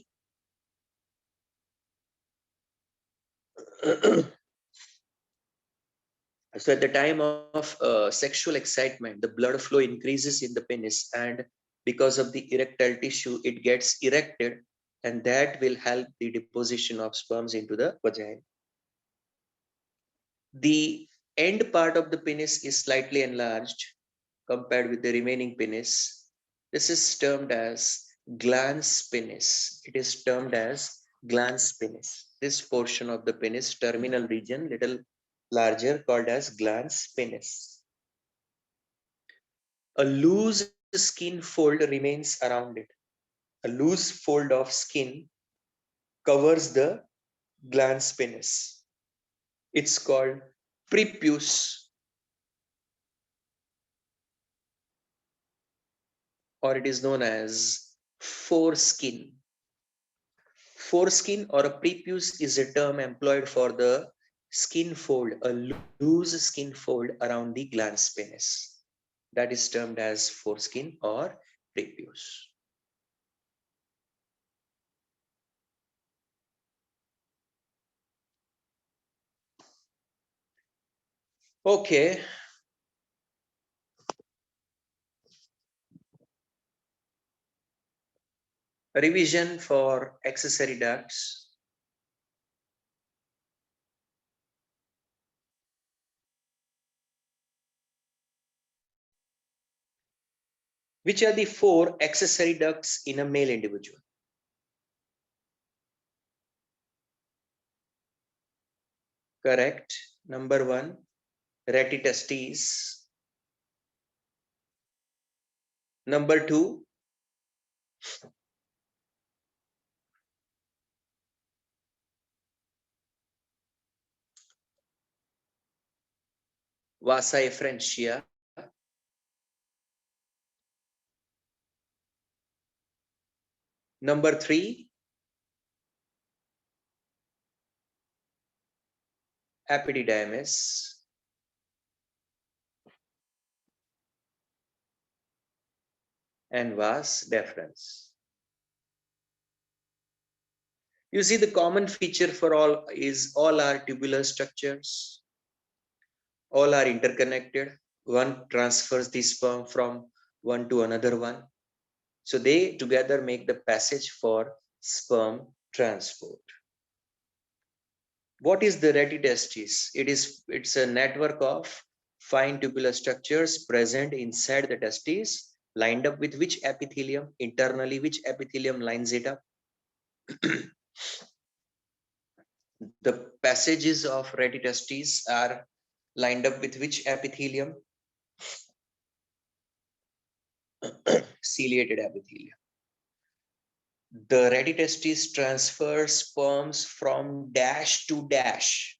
So at the time of sexual excitement, the blood flow increases in the penis, and because of the erectile tissue, it gets erected, and that will help the deposition of sperms into the vagina. The end part of the penis is slightly enlarged compared with the remaining penis. This is termed as glans penis. It is termed as glans penis. This portion of the penis, terminal region, little larger, called as glans penis. A loose skin fold remains around it. A loose fold of skin covers the glans penis. It's called prepuce, or it is known as foreskin. Foreskin or a prepuce is a term employed for the skin fold, a loose skin fold around the glans penis. That is termed as foreskin or prepuce. Okay. Revision for accessory ducts. Which are the 4 accessory ducts in a male individual? Correct. Number 1, retitestes. Number 2, vasa efferentia. Number 3, epididymis. And vas deferens. You see, the common feature for all are tubular structures. All are interconnected. One transfers the sperm from one to another one. So they together make the passage for sperm transport. What is the retitestis? It's a network of fine tubular structures present inside the testes, lined up with which epithelium? Internally, which epithelium lines it up? The passages of retitestis are lined up with which epithelium? Ciliated epithelium. The retitestis transfers sperms from dash to dash.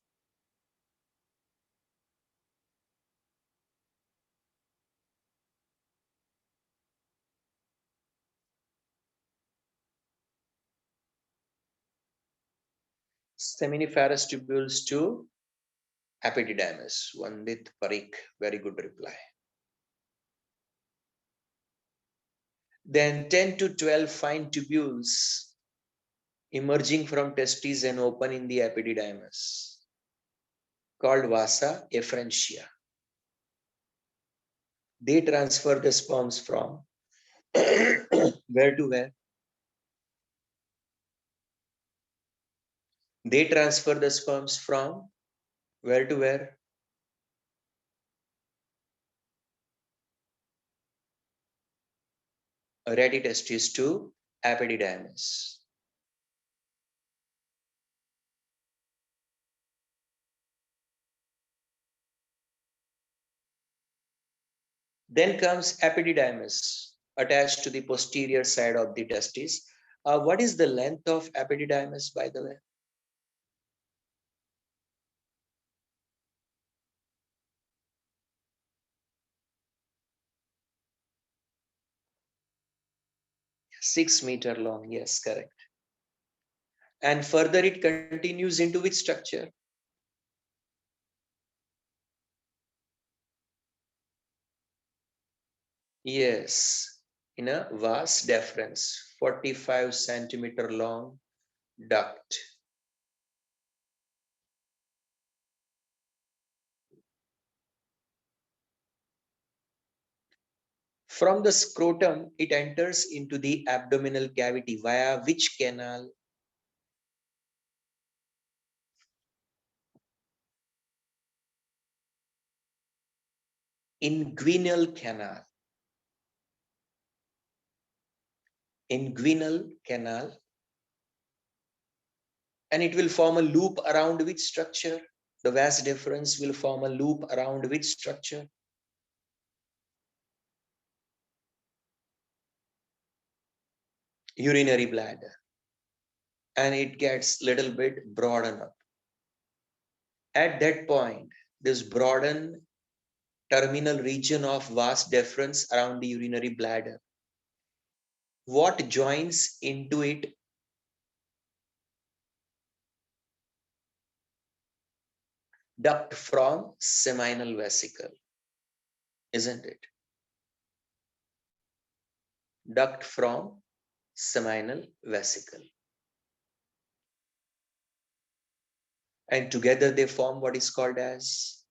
Seminiferous tubules to epididymis. Vandit Parikh, very good reply. Then 10 to 12 fine tubules emerging from testes and open in the epididymis, called vasa efferentia. They transfer the sperms from where to where? They transfer the sperms from where to where? Retitestis to epididymis. Then comes epididymis attached to the posterior side of the testis. What is the length of epididymis, by the way? Six-meter long, yes, correct. And further it continues into which structure? Yes, in a vas deferens, 45 centimeter long duct. From the scrotum, it enters into the abdominal cavity via which canal? Inguinal canal. Inguinal canal. And it will form a loop around which structure? The vas deferens will form a loop around which structure? Urinary bladder. And it gets little bit broadened up. At that point, this broadened terminal region of vas deferens around the urinary bladder, what joins into it? Duct from seminal vesicle, isn't it? Duct from seminal vesicle. And together they form what is called as,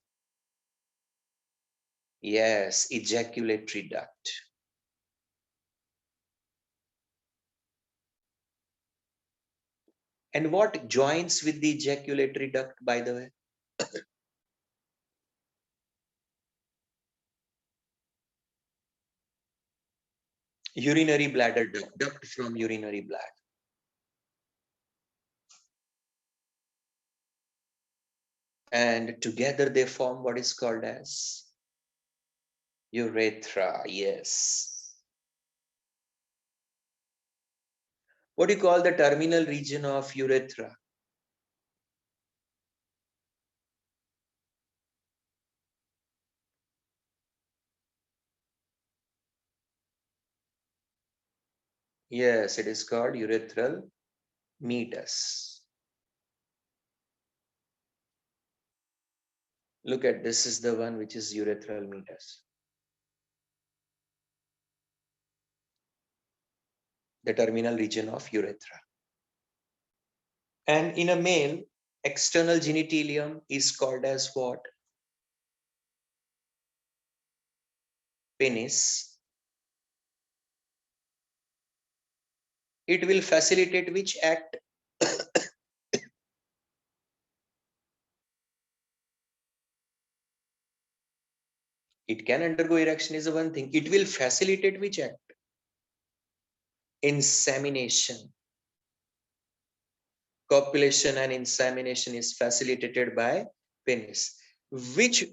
yes, ejaculatory duct. And what joins with the ejaculatory duct, by the way? Urinary bladder duct, duct from urinary bladder. And together they form what is called as urethra, yes. What do you call the terminal region of urethra? Yes, it is called urethral meatus. Look at this is the one which is urethral meatus. The terminal region of urethra. And in a male, external genitalium is called as what? penis, it will facilitate which act? It can undergo erection is one thing. It will facilitate which act? Insemination. Copulation and insemination is facilitated by penis. Which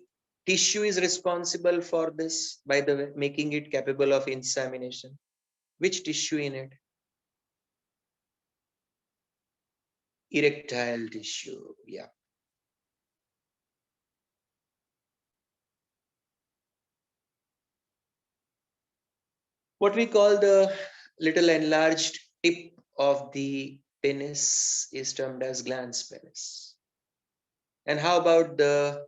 tissue is responsible for this, by the way, making it capable of insemination? Which tissue in it? Erectile tissue. Yeah. What we call the little enlarged tip of the penis is termed as glans penis. And how about the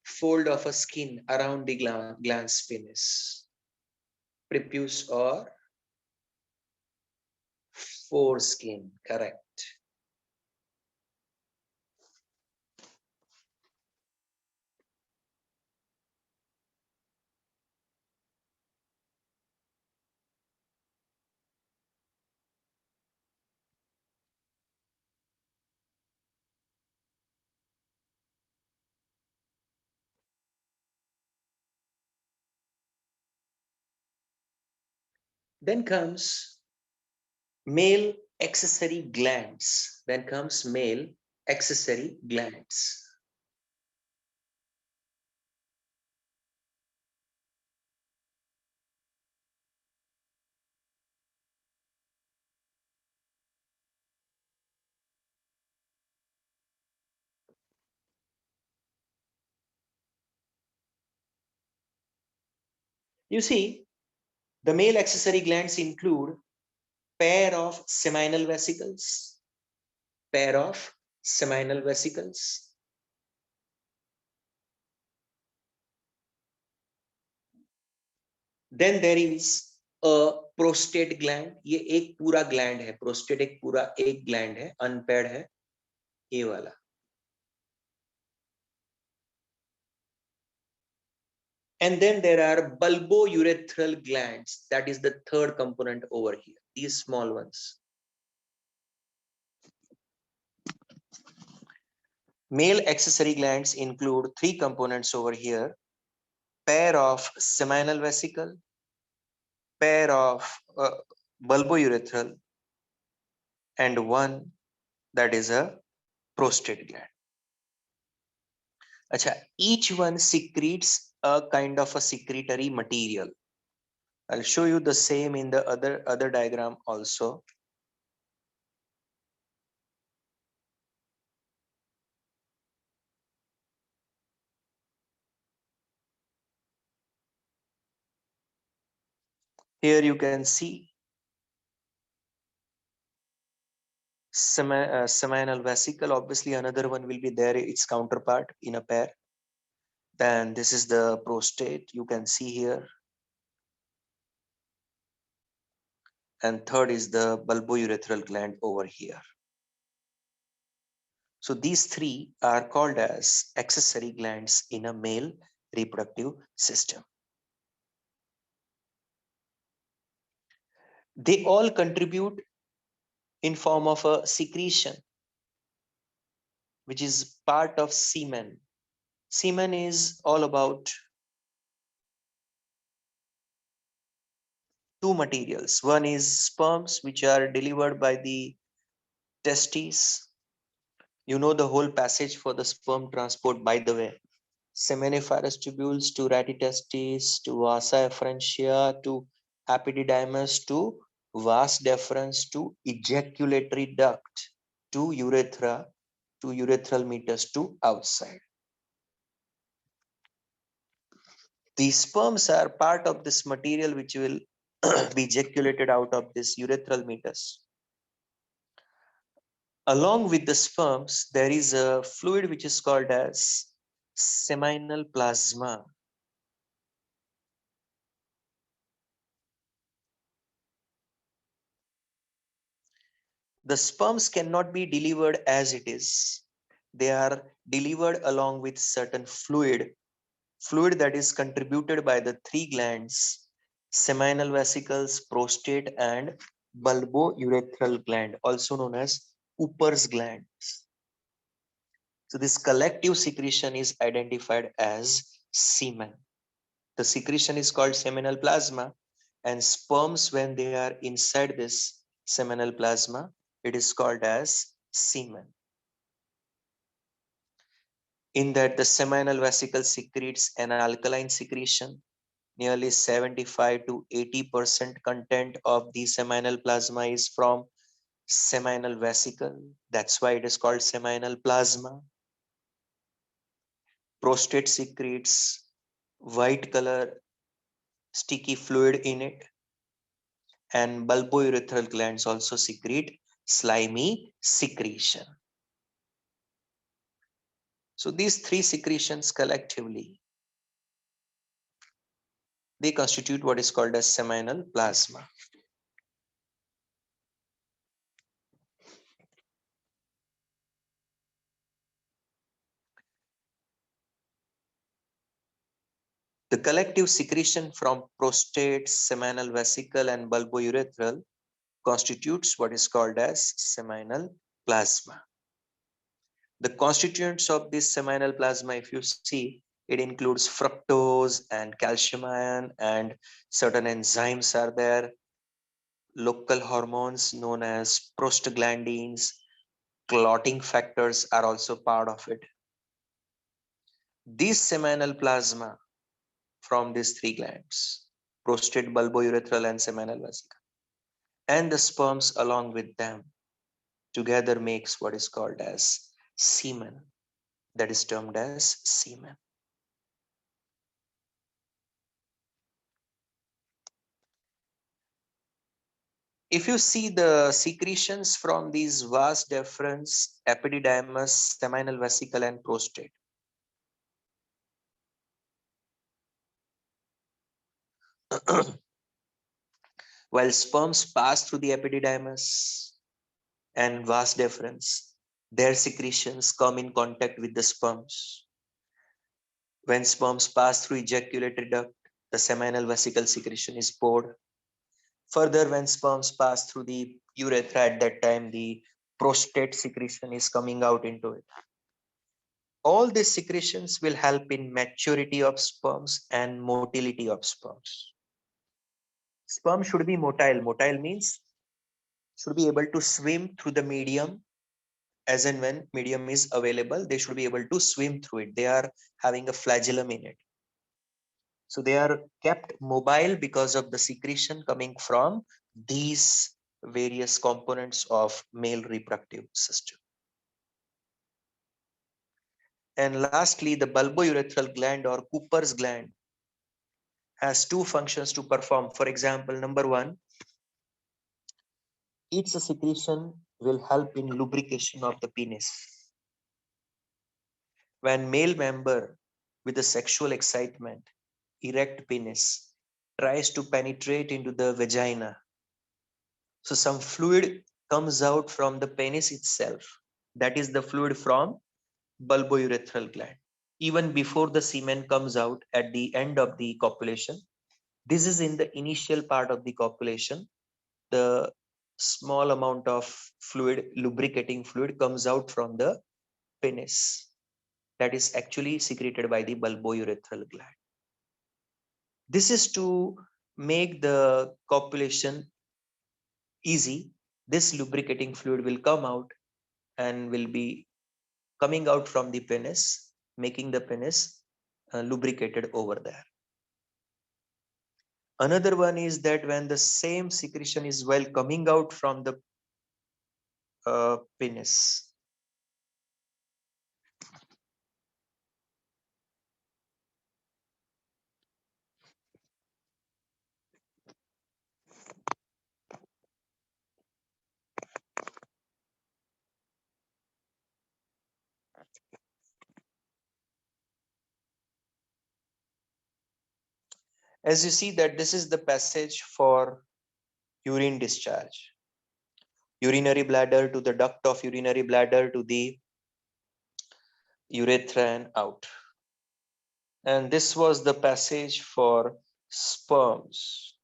fold of a skin around the glans penis? Prepuce or foreskin, correct. Then comes male accessory glands. Then comes male accessory glands. You see, the male accessory glands include pair of seminal vesicles, pair of seminal vesicles. Then there is a prostate gland. ये एक पूरा gland है, prostate एक पूरा एक gland है, unpaired है, ये वाला. And then there are bulbourethral glands. That is the third component over here. These small ones. Male accessory glands include three components over here: pair of seminal vesicle, pair of bulbourethral, and one that is a prostate gland. Acha, each one secretes a kind of a secretory material. I'll show you the same in the other diagram also. Here you can see seminal vesicle. Obviously, another one will be there, its counterpart in a pair. Then this is the prostate, you can see here. And third is the bulbourethral gland over here. So these three are called as accessory glands in a male reproductive system. They all contribute in form of a secretion, which is part of semen. Semen is all about two materials. One is sperms, which are delivered by the testes. You know the whole passage for the sperm transport, by the way. Seminiferous tubules to ratitestis to vasa efferentia to epididymis to vas deferens to ejaculatory duct to urethra to urethral meatus to outside. These sperms are part of this material which will be ejaculated out of this urethral meatus. Along with the sperms, there is a fluid which is called as seminal plasma. The sperms cannot be delivered as it is. They are delivered along with certain fluid Fluid that is contributed by the three glands, seminal vesicles, prostate, and bulbourethral gland, also known as Cooper's glands. So this collective secretion is identified as semen. The secretion is called seminal plasma, and sperms, when they are inside this seminal plasma, it is called as semen. In that, the seminal vesicle secretes an alkaline secretion. Nearly 75 to 80% content of the seminal plasma is from seminal vesicle. That's why it is called seminal plasma. Prostate secretes white color sticky fluid in it, and bulbourethral glands also secrete slimy secretion. So these three secretions collectively, they constitute what is called as seminal plasma. The collective secretion from prostate, seminal vesicle, and bulbourethral constitutes what is called as seminal plasma. The constituents of this seminal plasma, if you see, it includes fructose and calcium ion, and certain enzymes are there, local hormones known as prostaglandins, clotting factors are also part of it. This seminal plasma from these three glands, prostate, bulbourethral, and seminal vesicle, and the sperms along with them, together makes what is called as semen, that is termed as semen. If you see the secretions from these vas deferens, epididymis, seminal vesicle, and prostate, while sperms pass through the epididymis and vas deferens, their secretions come in contact with the sperms. When sperms pass through ejaculatory duct, the seminal vesicle secretion is poured. Further, when sperms pass through the urethra, at that time the prostate secretion is coming out into it. All these secretions will help in maturity of sperms and motility of sperms. Sperm should be motile. Motile means should be able to swim through the medium as and when medium is available. They should be able to swim through it. They are having a flagellum in it. So they are kept mobile because of the secretion coming from these various components of male reproductive system. And lastly, the bulbourethral gland or Cooper's gland has two functions to perform. For example, number one, its secretion will help in lubrication of the penis. When male member with a sexual excitement, erect penis, tries to penetrate into the vagina, so some fluid comes out from the penis itself. That is the fluid from bulbourethral gland. Even before the semen comes out at the end of the copulation, this is in the initial part of the copulation. The small amount of fluid, lubricating fluid, comes out from the penis. That is actually secreted by the bulbourethral gland. This is to make the copulation easy. This lubricating fluid will come out and will be coming out from the penis, making the penis lubricated over there. Another one is that when the same secretion is well coming out from the penis, as you see that this is the passage for urine discharge. Urinary bladder to the duct of urinary bladder to the urethra and out. And this was the passage for sperms.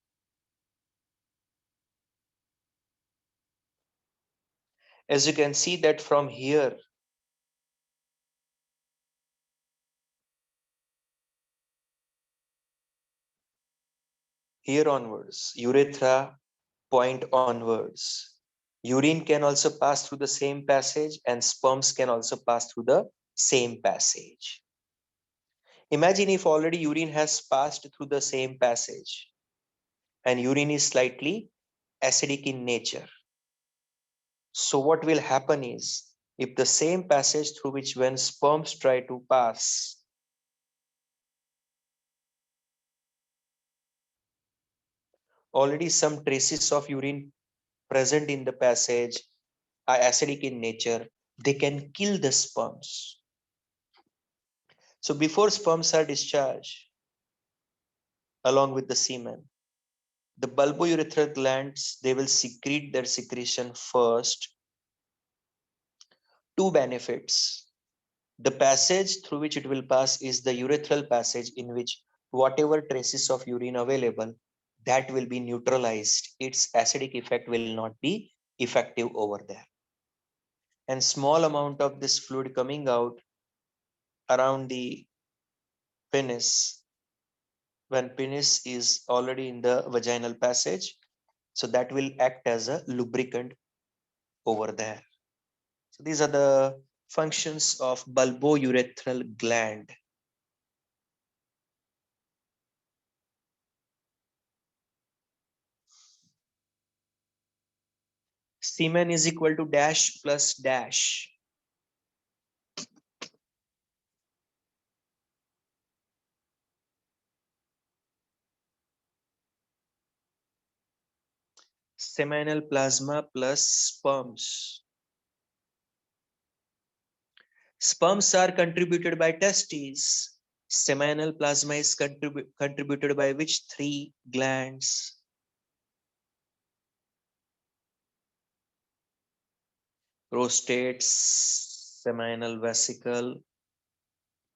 As you can see that from here onwards, urethra point onwards. Urine can also pass through the same passage and sperms can also pass through the same passage. Imagine if already urine has passed through the same passage and urine is slightly acidic in nature. So what will happen is, if the same passage through which when sperms try to pass, already some traces of urine present in the passage are acidic in nature, they can kill the sperms. So before sperms are discharged along with the semen, the bulbourethral glands, they will secrete their secretion first. Two benefits. The passage through which it will pass is the urethral passage, in which whatever traces of urine available, that will be neutralized. Its acidic effect will not be effective over there. And small amount of this fluid coming out around the penis, when penis is already in the vaginal passage, so that will act as a lubricant over there. So these are the functions of bulbourethral gland. Semen is equal to dash plus dash. Seminal plasma plus sperms. Sperms are contributed by testes. Seminal plasma is contributed by which three glands? Prostate, seminal vesicle,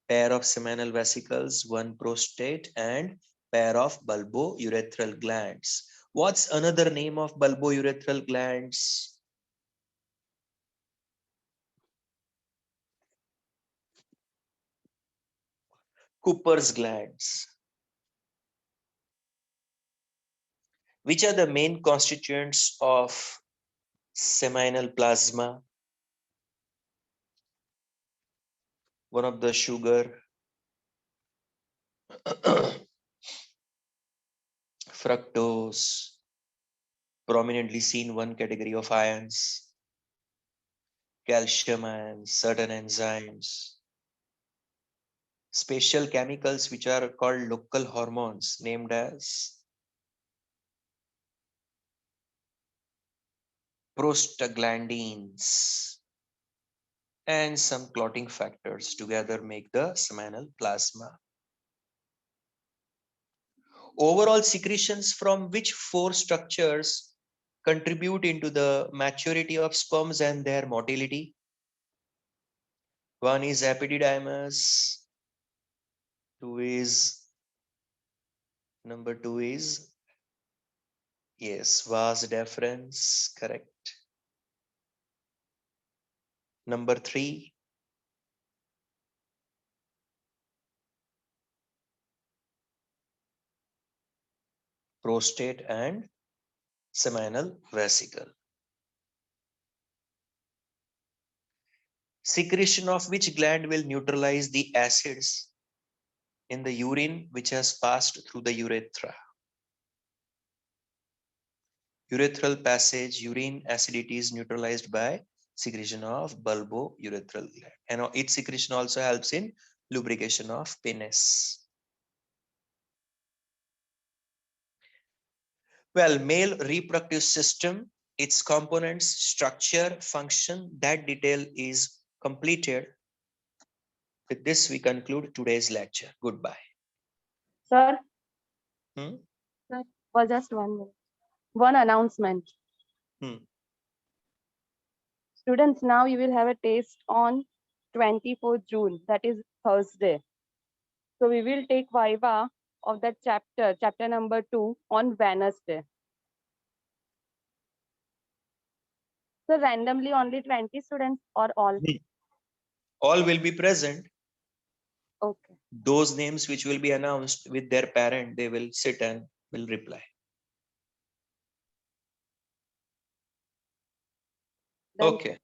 pair of seminal vesicles, one prostate, and pair of bulbourethral glands. What's another name of bulbourethral glands? Cooper's glands. Which are the main constituents of seminal plasma? One of the sugar, fructose, prominently seen one category of ions, calcium ions, certain enzymes, special chemicals which are called local hormones named as prostaglandins, and some clotting factors together make the seminal plasma. Overall secretions from which four structures contribute into the maturity of sperms and their motility? One is epididymis, number two is, yes, vas deferens, correct. Number three, prostate and seminal vesicle. Secretion of which gland will neutralize the acids in the urine which has passed through the urethra? Urethral passage, urine acidity is neutralized by secretion of bulbourethral gland. And its secretion also helps in lubrication of penis. Well, male reproductive system, its components, structure, function, that detail is completed. With this, we conclude today's lecture. Goodbye. Sir, Hmm? sir, for just 1 minute. One announcement. Hmm. Students, now you will have a test on 24th June, that is Thursday. So we will take Viva of that chapter number 2 on Wednesday. So randomly only 20 students or all? All will be present. Okay. Those names which will be announced with their parent, they will sit and will reply. Done. Okay.